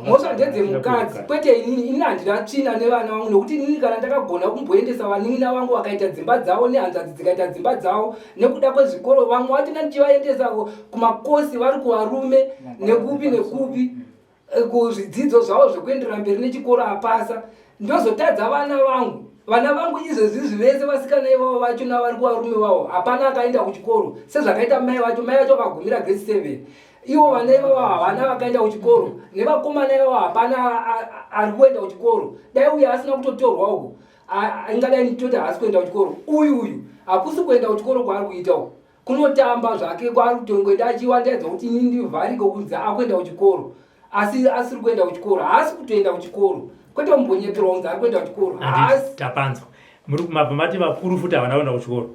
Mhosva ndedzemukadzi kwete inini handina tsvina nevana vangu nekuti inini kana ndakagona kumboendesa vanin'ina vangu vakaita dzimba dzavo nehanzvadzi dzikaita dzimba dzavo nekuda kwezvikoro vamwe vatinga ndichivaendesa kumakosi vari kuvarume nekupi nekupi kuzvidzidzo zvavo zvekuendera mberi nechikoro apasa. Ndozotadza vana vangu izvezvi vese vasikana ivavo vacho navari kuvarume vavo hapana akaenda kuchikoro sezvakaita mai vacho vakagumira grade 7. Ivo vana ivavo havana vakaenda kuchikoro nevakomana ivavo hapana ari kuenda kuchikoro. Dai uyu asina kutotorwa uko ingadai nditoti haasi kuenda kuchikoro. Uyu hakusi kuenda kuchikoro kwaari kuita uko kunotamba zvake kwaari kutongoenda achiwandaidza kuti inini ndivharike kunzi akuenda kuchikoro asi asiri kuenda kuchikoro. Haasi kutoenda kuchikoro kwete mumbonyeperwa kunzi ari kuenda kuchikoro. Tapanzwa muri kumabva mati vakuru futi havana kuenda kuchikoro.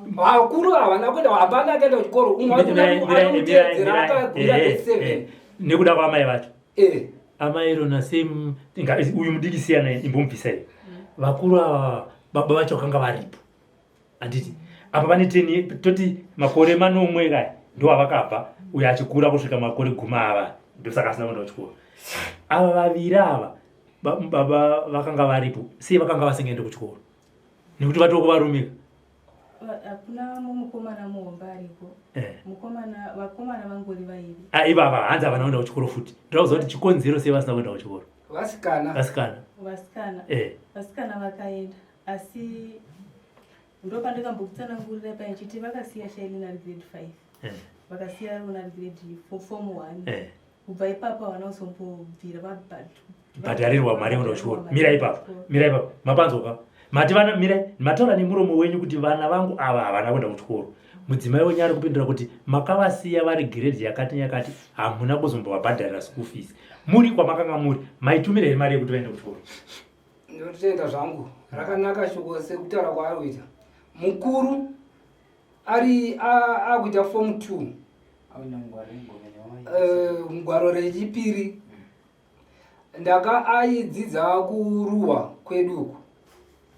Vakuru havana kuenda hapana akaenda kuchikoro. Unomuteedzera akagura 7 nekuda kwaamai vacho. Amai Rona uyu mudiki siyana imbomubvisai. Vakuru ava baba vacho vakanga varipo. Handiti apa pane 10 toti makore 9 kai ndo avakabva uyu achikura kusvika makore 10 ava ndosaka asina kuenda kuchikoro. Ava vaviri ava baba vakanga varipo sei vakanga vasingaende kuchikoro nekuti vatoko varumika. Hakuna mukomana muhomba ariko. Vakomana vangori vairi. Ivava hanzi havana kuenda kuchikoro futi. Ndauza kuti chikonzero sei vasina kuenda kuchikoro. Vasikana vakaenda asi ndopandakambokutsanangurira paichiti vakasiya Shailina ari grade 5. Vakasiya Rona ari grade form 1. Kubva ipapo havana kuzombobvira bhadharirwa mari yekuenda kuchikoro. Mira ipapo mapanzwoka mati vana mirai mataura nemuromo wenyu kuti vana vangu ava havana kuenda kuchikoro. Mudzimai wenyu ari kupindura kuti makavasiya vari grade yakati yakati hamuna kuzombovabhadharira school fees. Muri kwamakanga muri maitumirei mari yekuti vaende kuchikoro. Ndotenda zvangu rakanaka shoko sekutaura kwaari kuita. Mukuru ari akuita form 2 mugwaro rechipiri ndakaidzidza kuruwa kweduku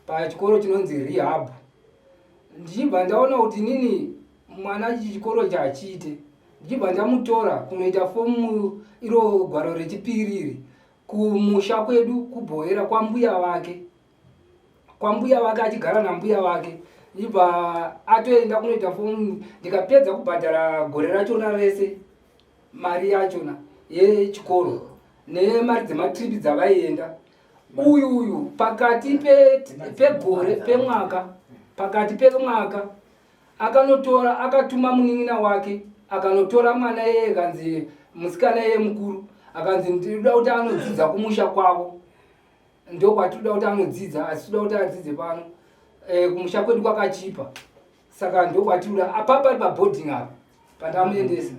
pachikoro chinonzi rehab. Ndichibva ndaona kuti nini mwana chikoro chachiite, ndichibva ndamutora kunoita fomu iro gwaro rechipiri iri kumusha kwedu kubhoera kwambuya wake achigara nambuya wake. Ndibva atoenda kunoita fomu, ndikapedza kubhadhara gore rachona rese mari yachona yechikoro nemari dzematripi dzavaienda. Uyu pakati pegore pemwaka akanotora akatuma munin'ina wake akanotora mwana yeye kanzi musikana yeye mukuru akanzi ndinoda kuti anodzidza kumusha kwavo, ndokwatinoda kuti anodzidza asi toda kuti adzidze pano kumusha kwedu kwakachipa. Saka ndokwatinoda apapa ari paboarding apa pandamuendesa.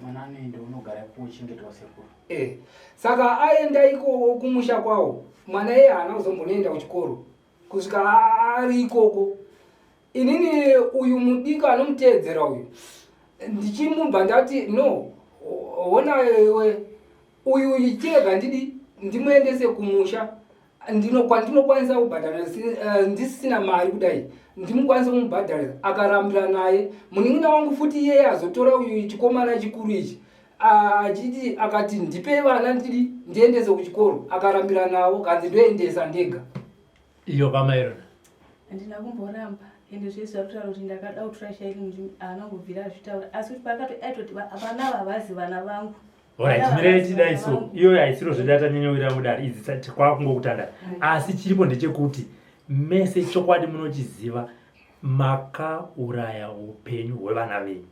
Saka aenda ikoko kumusha kwavo, mwana yeye haana kuzombonoenda kuchikoro kusvika ari ikoko. Inini uyu mudika anomuteedzera uyu ndichimubva ndati no, ona iwe uyu chega ndimuendese kumusha kwandinokwanisa kubhadhara ndisina mari kudai, ndimukwanisa kumubhadharira. Akarambira naye munin'ina wangu futi iyeye azotora uyu chikomana chikuru ichi achiti akati ndipe vana ndiendese kuchikoro, akarambira navo kanzi ndoendesa ndega. Iyo pamairona handina kumboramba ende zvese zvakutaura kuti ndakada kutora shairi anangobvira azvitaura, asi kuti pakatoti vana havazi vana vangu. Alright, mirei tidai so. Iyo haisiro zvedatanyanyowira mudari idzi kwakungokutanda. Asi chiripo ndechekuti mese chokwadi munochiziva makauraya upenyu hwevana venyu.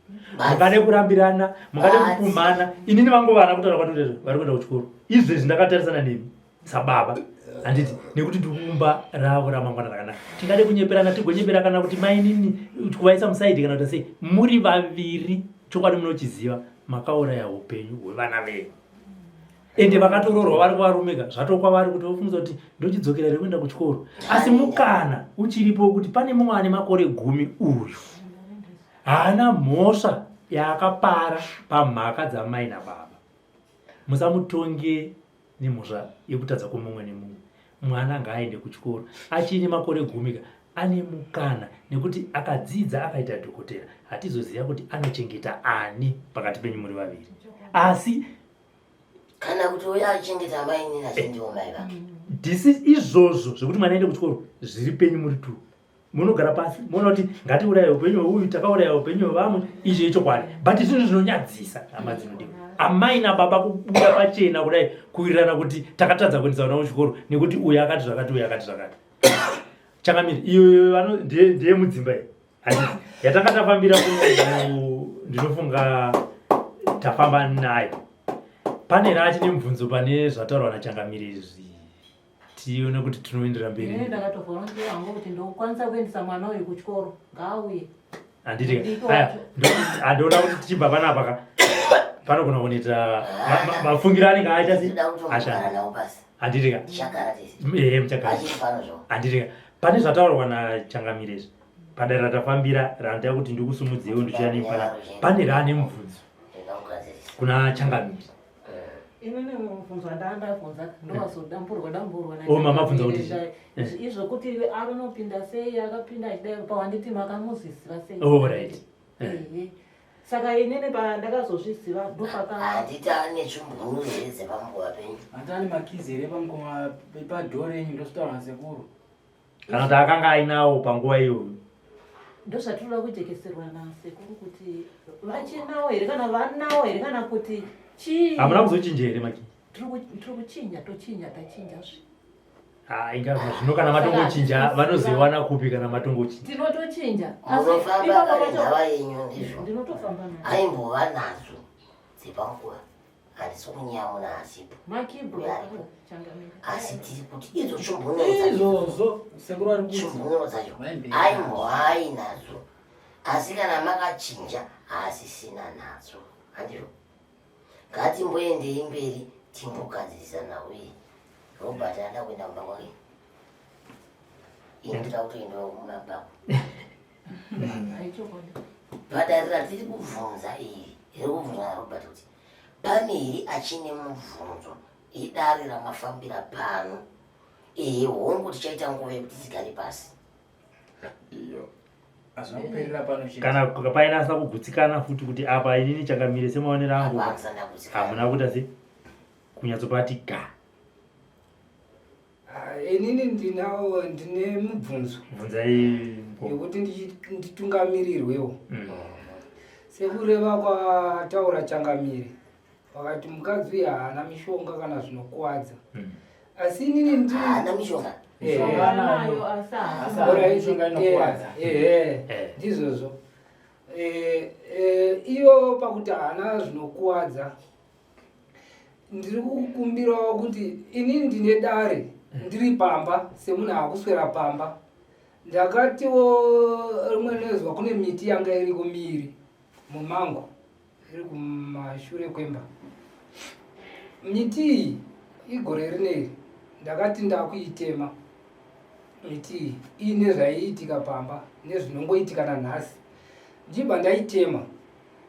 Mukade kurambirana, mukade kukumana. Inini vangovana kutaura kwatoti vari kuenda kuchikoro. Izvezvi ndakatarisana nemi sababa. Handiti nekuti ndikuumba ravo ramangwana rakanaka. Tingade kunyeperana tigonyepera kana kuti mainini kuvaisa musaidi kana kuti sei muri vaviri chokwadi munochiziva makauraya upenyu hwevana venyu. Ende vakatoroorwa vari kuvarumika zvatokwavari kuti vofunza kuti ndochidzokera iri kuenda kuchikoro. Asi mukana uchiripo kuti pane mumwe ane makore 10 uyu haana mhosva yaakapara pamhaka dzamai nababa. Musamutonge nemhosva yekutadza kwomumwe nemumwe. Mwana ngaaende kuchikoro achine makore 10 ane mukana, nekuti akadzidza akaita dhokotera hatizoziva kuti anochengeta ani pakati penyu muri vaviri. Asi kana kuti uya achengeta mai nini achendiwo mai vake. Dhisi izvozvo zvekuti mwana aende kuchikoro zviri penyu muri tu. Munogara pasi muona kuti ngatiuraye upenyu hweuyu, takauraya upenyu hwevamwe, izvo ichokwadi. But zvinhu zvinonyadzisa hama dzinodiwa. Amai nababa kubuda pachena kudai kuwirirana kuti takatadza kuendesa vana kuchikoro nekuti uyu akati zvakati uyu akati zvakati. Changamiri iyo ndiye mudzimba iyi yatanga tafambira ndinofunga tafamba nayo. Pane rachi nemubvunzo pane zvataurwa naChangamiri izvi tione kuti tinoendera mberi. Ndakatovolontiya hangu kuti ndokwanisa kuendesa mwana uyu kuchikoro ngaauye. Handiti handiona kuti tichibva panapa panogona kunoita mafungiro anenge aita handitika handitika pane zvataurwa naChangamiri izvi padare ratafambira randaya kuti ndikusumudzewo ndichiyanipana. Pane raane mubvunzo kuna Changamiri. Inini mubvunzo wandandabvunza ndowazodamburwa mama bvunza kuti izvo kuti anopinda sei, akapinda achidai pawanditi makamuzisiva sei. Alright. Saka inini pandakazozviziva handiti ane chimbunu here dzepamukova penyu, handani makizi here pamukova padhoo renyu ndositaura sekuru kana kuti akanga ainawo panguva iyoyo. ndozvatinoda kujekeserwa nasekuru kuti vachinawo here kana vanawo here kana kuti chii. Hamuna kuzochinja here maki? Tiri kuchinja tachinjazve. Inga zvino kana matongochinja vanozoiwana kupi kana matongochinja? Tinotochinja. munofamba kare nhava yenyu ndizvo Ndinotofamba nazo. aimbova nazo dzepamukova, handisi kunyamuna asipo Makibro Changamiri. asi tiri kuti idzo chimbunuro izvozvo sekuru ari chimbunuro dzacho aimbova ainadzo, asi kana makachinja asisina nadzo. Handizvo ngatimboendei mberi timbogadzirisa uye Robert ada kuenda kumba kwake. Indoda kutoendawo kumaba. Bhadhari ratiri kubvunza iri irikubvunza Robert kuti pamiri achine mubvunzo idare ramafambira pano hongu tichaita nguva yekuti tigare pasi iyo azvina kuperera pano chete kana painasa kugutsikana futi kuti apa inini chakamire semaonero angu hamuna kuita se kunyatsopati ga inini ndine mubvunzo bvunzai yekuti nditungamirirwewo sekureva kwataura changamire wakati mukadzi uyu haana mishonga kana zvinokuwadza asi inini haana mishonga ndizvozvo iyo pakuti haana zvinokuwadza ndiri kukumbirawo kuti inini ndine dare ndiri pamba semunhu akuswera pamba ndakatiwo rimwe nezuva kune miti yanga iri kumiri mumango iri kumashure kwemba miti iyi igore rineri ndakati ndakuitema miti iyi iine zvaiitika pamba nezvinongoitika nanhasi ndibva ndaitema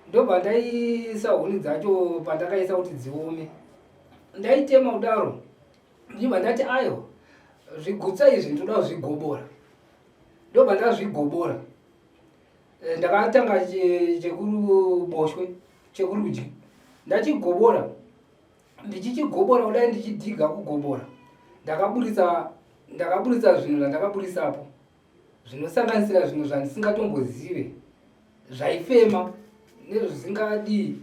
ndobva ndaisa huni dzacho pandakaisa kuti dziome ndaitema kudaro ndibva ndati ayo zvigutsa izvi ndoda zvigobora ndobva ndazvigobora ndakatanga chekuruboshwe chekurudyi ndachigobora ndichichigobora kudai ndichidhiga kugobora ndakaburitsa zvinhu zvandakaburisapo zvinosanganisira zvinhu zvandisingatombozive zvaifema nezvisingadi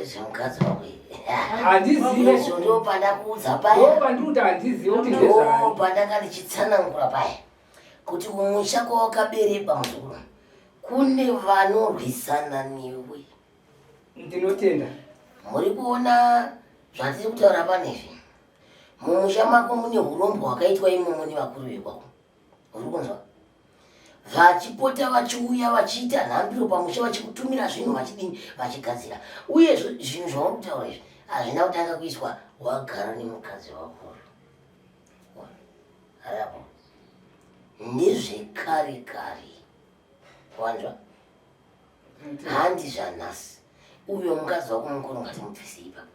zvemukadzi wakwendopandakudza pandiri kuti handizive kuti ndopandanga ndichitsanangura paya kuti kumusha kwawakabereka muzukuru kune vanorwisana newe ndinotenda muri kuona zvatiri kutaura panezvi mumusha mako mune urombo hwakaitwa imomo nevakuru vekwako uri kunzwa vachipota vachiuya vachiita nhambiro pamusha vachikutumira zvinhu vachidini vachigadzira uye zvinhu zvauri kutaura izvi hazvina kutanga kuiswa wagara nemukadzi wako arapo ndezvekare kare wanzwa handi zvanhasi uyo mukadzi wako mukuru ngatimubvise ipapo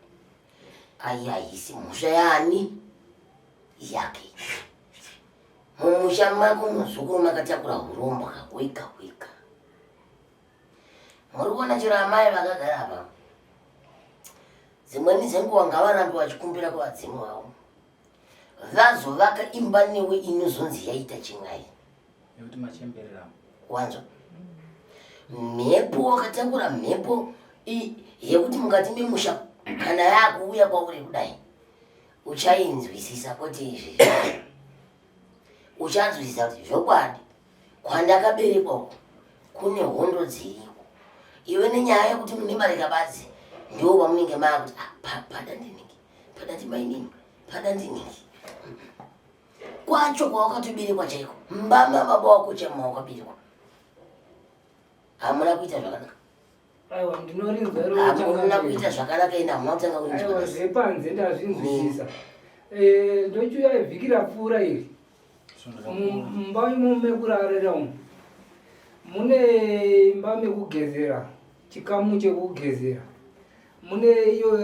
aihaisi mhosva yaani yake mumusha mako muzukuru makatakura urombo hwega hwega muri kuona chero amai vakagara apa dzimweni dzenguva ngavarambe vachikumbira kuvadzimu vavo vazovaka imba newe inozonzi yaita chimwai yekuti machemberera wanzwa mhepo wakatakura mhepo yekuti mukati memusha kana yakuuya kwauri kudai uchainzwisisa kuti izvi uchanzwisisa kuti zvokwadi kwandakaberekwako kune hondo dziriko iwe nenyaya yekuti mune marekabadzi ndo vamunenge maakuti pada ndiningi pada ndimainini pada ndiningi kwacho kwawakatoberekwa chaiko mbama baba wako chama wakaberekwa hamuna kuita zvakanaka aiwa hamuna kuita zvakanaka ina hamuna kutanga aiwa zvepanze ndazvinzwisisa ndochiuya vhiki rapfuura iri mumba imo mekurarira umu mune imba mekugezera chikamu chekugezera mune iyo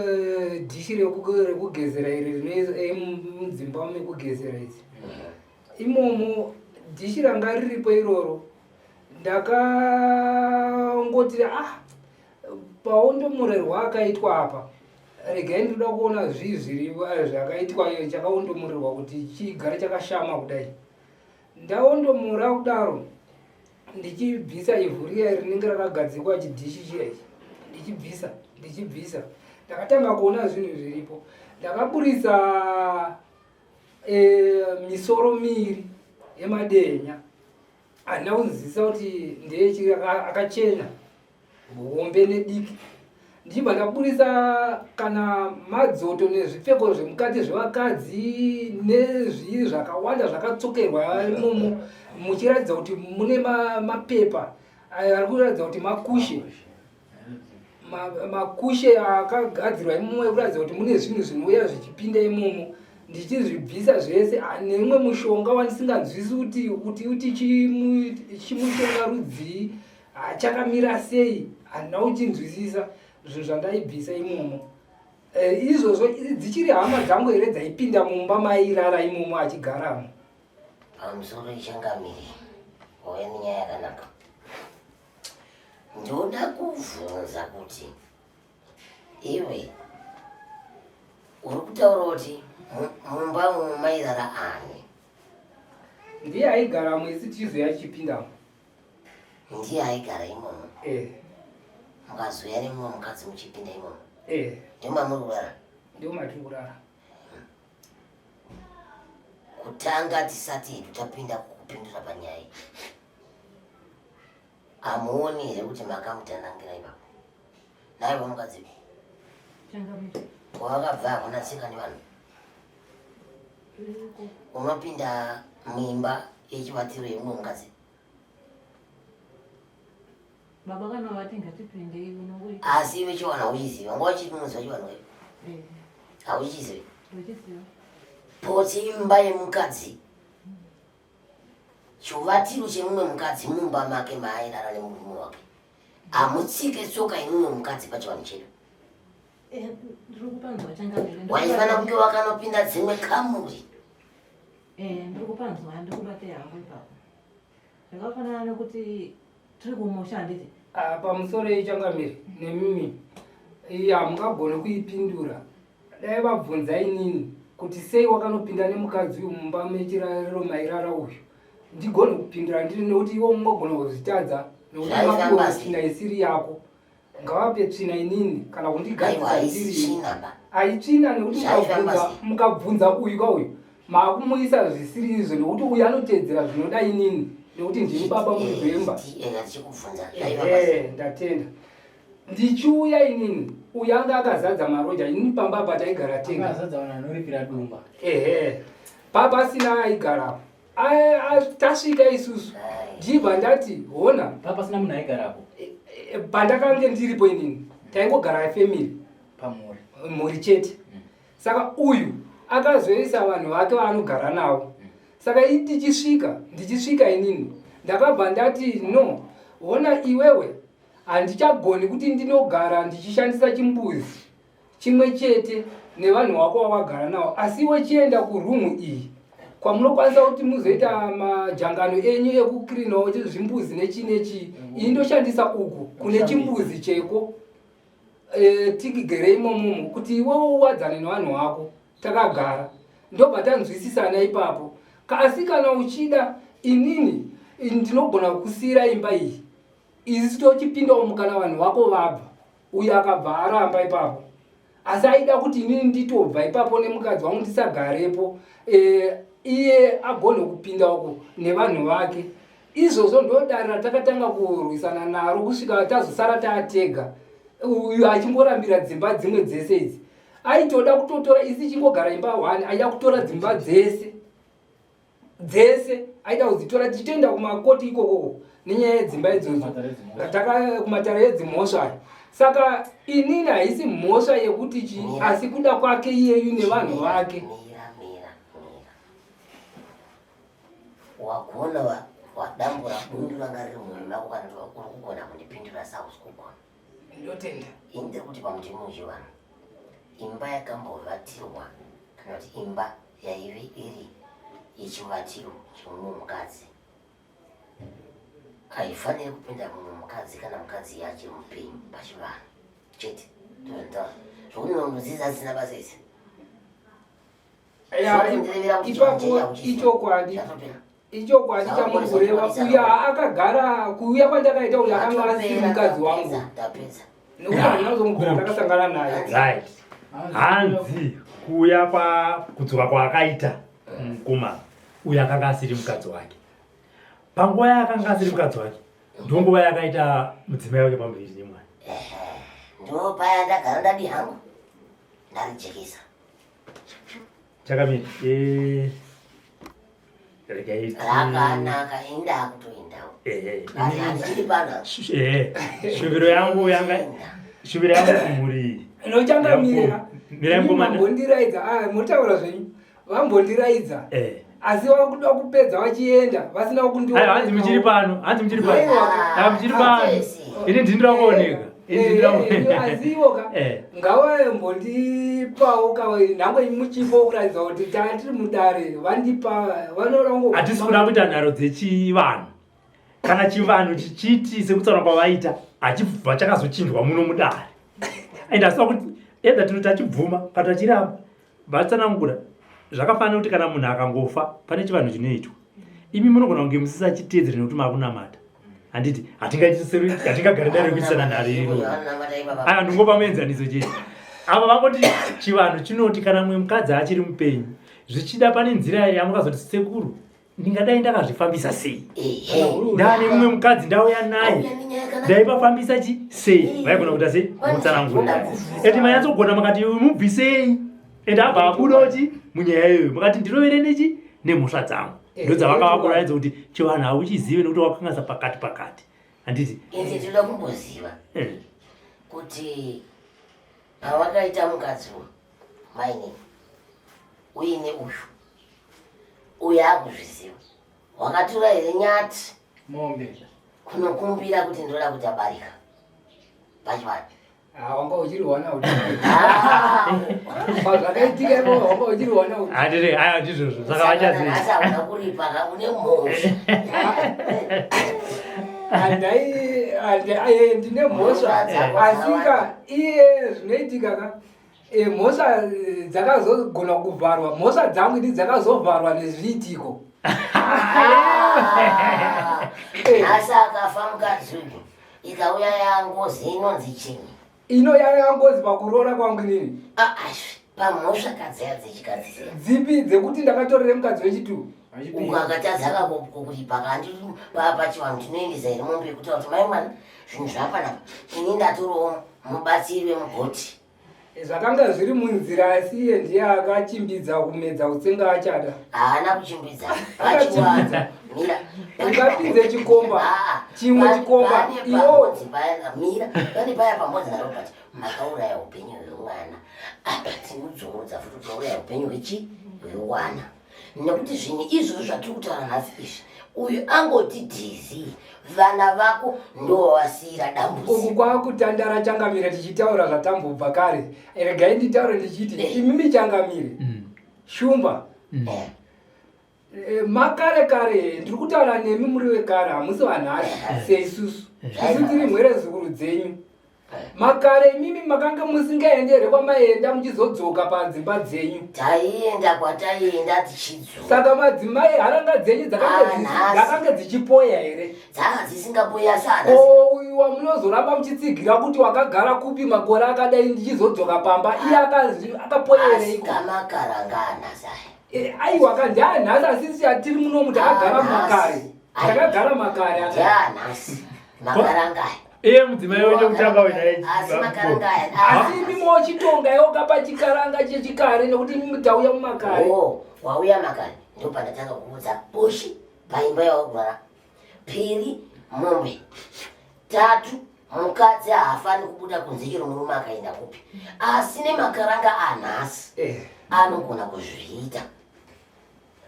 dhishi rekugezera iri mudzimba mekugezera idzi imomo dhishi ranga riripo iroro ndakangoti paondomurerwa akaitwa apa regai ndoda kuona zviri zvakaitwa chakaondomurerwa kuti chigare chakashama kudai ndaondomura kudaro ndichibvisa ivhu riya rinenge rakagadzikwa chidhishi chiya ichi ndichibvisa ndakatanga kuona zvinhu zviripo ndakaburisa misoro miri yemadenya handina kunzisa kuti ndeyechiri akachena hombe nediki ndibva ndaburisa kana madzoto nezvipfeko zvemukati zvevakadzi nezvii zvakawanda zvakatsokerwa imomo muchiratidza kuti mune mapepa ari kuratidza kuti makushe akagadzirwa imomo ekuratidza kuti mune zvinhu zvinouya zvichipinda imomo ndichizvibvisa zvese neimwe mushonga wandisinganzwisi kuti chimushonga rudzii chakamira sei handina uchinzwisisa zvinhu zvandaibvisa imomo. Izvozvo dzichiri hama dzangu here dzaipinda mumba mairara imomo achigaramo. Pamusoro ichangamiri wauya nenyaya yakanaka. Ndoda kuvhunza kuti iwe uri kutaura kuti mumba mumairara ani? Ndiye aigaramo isi tichizoya tichipindamo. Ndiye aigara imomo? Mukazoya nemumwe mukadzi muchipinda imomo? Ndio mamuri kurara? Ndio matiri kurara. Kutanga tisati tutapinda kupindura panyaya iyi, amuoni here kuti makamutanangira ipapo? Naivo mukadzi wakabva hakuna tsika nevanhu, unopinda muimba yechivatiro yemumwe mukadzi? Baba kana vati ngatipinde iwe. Asi iwe chiwana uchiziva, nguva chimunzwa chiwana iwe? Hauchizivi? Poti imba yemukadzi, chivatiro chemumwe mukadzi mumba make maairara nemurume wake, amutsike tsoka imumwe mukadzi pachivanhu chedu. Ndikupanzwa changamire. Waifana kunge wakanopinda dzimwe kamuri. Ndikupanzwa ndikubate yangu ipapo. Zvakafanana nekuti tiri kumusha handiti. Pamusoro ichangamire nemimi hamungagone kuipindura. Dai vabvunza inini kuti sei wakanopinda nemukadzi uyu mumba mechirariro mairara uyu, ndigone kupindura ndiri nekuti iwo mungagona kuzvitadza nekuti mapiwa tsvina isiri yako. Ngavape tsvina inini kana kundigadzira ndiri aitsvina nekuti mukabvunza uyu kwauyu makumuisa zvisiri izvo nekuti uyu anotedzera zvinoda inini nekuti ndini baba muzvemba. Ndatenda ndichiuya inini uyu anga akazadza maroja inini pamba pataigara tenga baba sina aigara tasvika isusu ndibva ndati hona Papa sina munhu aigarapo. Pandakange ndiripo inini taingogara family mhuri chete. Saka uyu akazoisa vanhu vake vaanogara navo. Saka ndichisvika inini ndakabva ndati no, hona iwewe handichagoni kuti ndinogara ndichishandisa chimbuzi chimwe chete nevanhu vako wawagara navo, asi iwe chienda kurumu iyi kwamunokwanisa kuti muzoita majangano enyu ekukrinawo zvimbuzi nechi indoshandisa uku kune chimbuzi cheko tikigere imomo kuti iwewo uwadzane nevanhu vako takagara. Ndobva tanzwisisana ipapo. Asi kana uchida inini ndinogona kusiyira imba iyi isi tochipindawo mukana vanhu vako vabva. Uyu akabva aramba ipapo, asi aida kuti inini nditobva ipapo nemukadzi wangu ndisagarepo, iye agone kupindawoko nevanhu vake. Izvozvo ndodaro ratakatanga kurwisana naro kusvika tazosara taatega. Uyu achingorambira dzimba dzimwe dzese idzi. Aitoda kutotora isi chingogara imba 1, aida kutora dzimba dzese aida kudzitora tichitoenda kumakoti ikokoko nenyaya yedzimba idzodzo kumatare edzimhosva. Saka inini haisi mhosva yekuti asi kuda kwake iyeyu nevanhu vake. Wagona wadambura bundu ranga riri mumwoyo mako kana uri kugona kundipindura sausi kugona? Ndotenda. Indiri kuti pamuti muzhi vanhu imba yakambovhatirwa kana kuti imba yaive iri yechivatiro chemumwe mukadzi haifaniri kupinda mumwe mukadzi kana mukadzi yacho mupenyu pachivanhu chete. Ndontaura zvokuti nondodzidza asina basa isi. Ichokwadi chamugureva uya akagara kuuya kwandakaita uya akanga asiri mukadzi wangu. Ndapedza. Nekuti handinazomugura ndakasangana naye. Right. Hanzi kuuya kudzoka kwaakaita mukoma uyu akanga asiri mukadzi wake. Panguva yaakanga asiri mukadzi wake ndonguva yakaita mudzimai wake pamberi nemwana. Ndo paya ndagara ndadi hangu ndarijekesa. Chakamira regai rakanaka enda kutoendawo. Handichiri pana. Shuviro yangu kumuri Nochangamira vambondiraidza motaura zvenyu vambondiraidza asi vakuda kupedza vachienda vasina hanzi muchiri pano ini ndindira kuoneka azivoka ngawe mbondipawo kawe nhange muchipo kuratidza kuti tiri mudare vandipa vanorango hatisi kuda kuita nharo dzechivanhu kana chivanhu chichiti sekutsaura kwavaita hachibva chakazochinjwa muno mudare ende asiva kuti edza tinoti achibvuma kana tachiramba vatsanangura zvakafanira kuti kana munhu akangofa pane chivanhu chinoitwa imi munogona kunge musisachiteedzere nekuti makunamata handiti hatingagari dare rekuitisana nharo iro aya ndingopa muenzaniso chete ava vangoti chivanhu chinoti kana mumwe mukadzi achiri mupenyu zvichida pane nzira yamukazoti sekuru ndingadai ndakazvifambisa sei ndane mumwe mukadzi ndauya naye ndaipafambisa sei vaigona kuita sei mutsanangura ende manyatsogona makati mubvisei ende abva abudoti munyaya iyoyo mukati ndirovere nechi nemhosva dzangu ndodzavakavakuraidza kuti chivanhu hauchizive nekuti wakangasa pakati handiti ende tinoda kumboziva kuti pawakaita mukadziwo maine uine uyu akuzviziva wakatora here nyati mombe kunokumbira kuti ndoda kuti abarika pachivanhu wanga uchiriwana zvakaitika wanga uchiriwana handizvozvo saka vachazviasa kuripa une mhosva ndine mhosva asika iye zvinoitika ka mhosva dzakazogona kuvharwa mhosva dzangu ndi dzakazovharwa nezviitiko asi akafa mukadziwo ikauya yangozi inonzi chini ino yangozi pakuroora kwangu nini pamhosva kadzaya dzechikadzisea dzipi dzekuti ndakatorere mukadzi wechitu ukakatadzaka kuti pakandiri pachivanhu chinoendesa here mombe yekutaura kuti mai mwana zvinhu zvapanapa ini ndatorowo mubatsiri wemugoti zvakanga zviri munzira asi iye ndiye akachimbidza kumedza utsenga achada haana kuchimbidza pachiwanza mira ukapinze chikomba chimwe chikomba iwo mira pane paya pambodzi narobati makauraya upenyu hwemwana apa timudzungudza futi tinouraya upenyu hwewana nekuti zvinhu izvozvo zvatiri kutaura nhasi izvi uyu angoti dhizi vana vako ndowasiyira dambuzi uku kwakutandara changamire tichitaura zvatambobva kare regai nditaure ndichiti imimi changamire shumba makare kare ndiri kutaura nemi muri wekare hamusi vanhari seisusu isu tiri mhere zukuru dzenyu makare imimi makanga musingaendere kwamaenda muchizodzoka padzimba dzenyu taienda kwataienda tichidzoka saka madzimai haranga dzenyu dzakanga dzichipoya here dzanga dzisingapoya sana uyu wamunozoramba muchitsigira kuti wakagara kupi makore akadai ndichizodzoka pamba iye akapoya here makarangana aiwa kandianhasi asisi atiri munomu takagara makare takagara makare anhasi makarangaya iye mudzimai wenye kutanga asi mimo chitonga yoka pachikaranga chechikare nekuti mutauya mumakare wauya makare ndopandatanga kuudza boshi paimba yaogara piri mombe tatu mukadzi haafani kubuda kunze chero murume akaenda kupi asi nemakaranga anhasi anogona kuzviita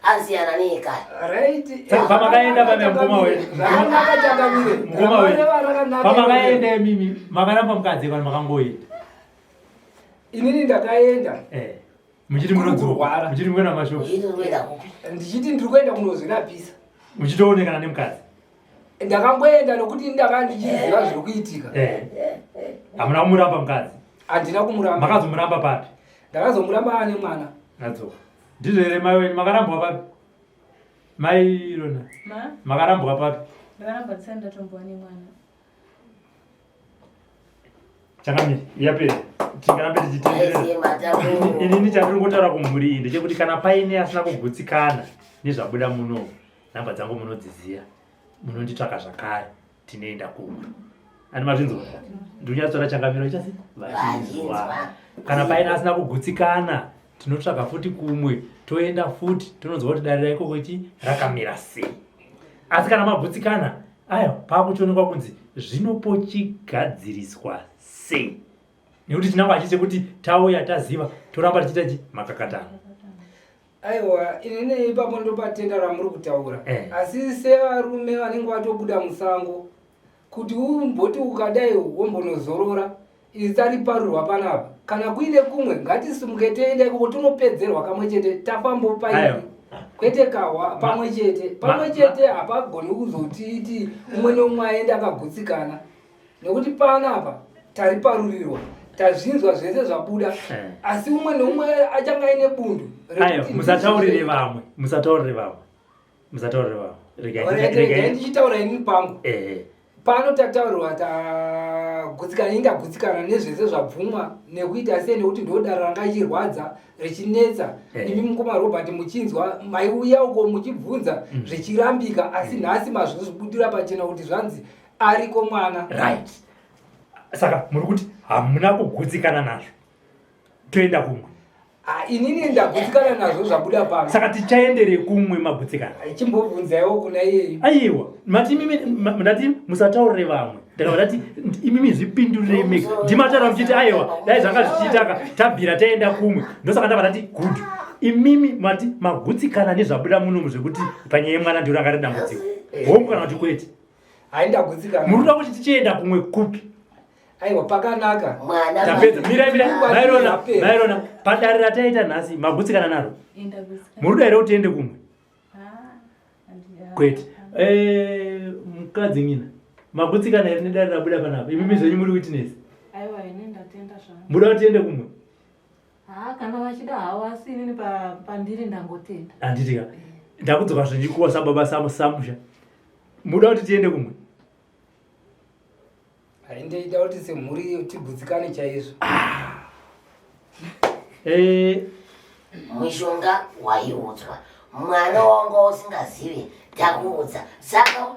asiyana neekare pamakaenda pane mukoma wedu pamakaenda mimi makaramba mukadzi kana makangoenda inini ndakaenda muchiti munodzoka muchiti mukwenda mashopu ndichiti ndiri kuenda kunozvirapisa muchitoonekana nemukadzi ndakangoenda nokuti ndanga ndichiziva zviri kuitika hamuna kumuramba mukadzi handina kumuramba makazomuramba papi ndakazomuramba ane mwana nadzoka ndizvo here mai wenyu makarambwa papi mai Rona makarambwa papi ndakaramba ndisati ndatombowa nemwana changamire yapera tingarambe tichitenderera inini chandiri ngotaura kumhuri ndechekuti kana paine asina kugutsikana nezvabuda muno nhamba dzangu munodziziya munonditsvaka zvakare tinoenda kumwe ani mazvinzwa ndiunyatsotora changamiro ichasi vachinzwa kana paine asina kugutsikana tinotsvaka futi kumwe toenda futi tononzwa kuti dare raikoko rakamira sei asi kana magutsikana aya paakuchionekwa kunzi zvinopochigadziriswa sei nekuti tinanga achiti kuti tauya taziva toramba tichita makakatano aiwa inini ipapo ndopatenda ramuri kutaura asi sevarume vanenge vatobuda musango kuti umboti ukadai wombonozorora isari parurwa panapa kana kuine kumwe ngatisimke tiende kuti unopedzerwa kamwe chete tafambo paini kwete kahwa pamwe chete hapagoni kuzotiti umwe neumwe aende akagutsikana nekuti panapa tari parurirwa tazvinzwa zvese zvabuda asi umwe neumwe achanga aine bundu musataurire vamwe regai ndichitaura inini pangu pano tataurirwa indagutsikana nezvese zvabvumwa nekuita sei nekuti ndodaro ranga ichirwadza richinetsa imi mukoma Robert muchinzwa maiuya uko muchibvunza zvichirambika asi nhasi mazvozvibudira pachena kuti zvanzi ariko mwana right. Saka muri kuti hamuna kugutsikana nazvo toenda kumwe inini ndagutsikana nazvo zvabuda pano saka tichaendere kumwe magutsikana chimbobvunzaiwo kuna iyeyi aiwa ndati musataurire vamwe ndakati imimi zvipindurire mega ndimataura muchiti aiwa dai zvanga zvichiitaka tabvira taenda kumwe ndosaka ndakati good imimi mati magutsikana nezvabuda munomu zvekuti panyaya yemwana ndiro anga ridambudziko hongu kana kuti kwete haindagutsikana muruda kuti tichienda kumwe kupi aiwa pakanaka tapedza mairona padare rataita nhasi magutsikana naro muruda here kuti tiende kumwe kwete mukadzi ngina magutsikana here nedare rabuda panapa imimi zvenyu muri kuitinesi muda kuti tiende kumwe kana vachida hawo asi inini pandiri ndangotenda handitika ndakudzoka zvenjikuwa sababa samusha muda kuti tiende kumwe haindeida kuti semhuri tigutsikane chaizvo mushonga waiudzwa mwana wanga usingazivi takuudza saka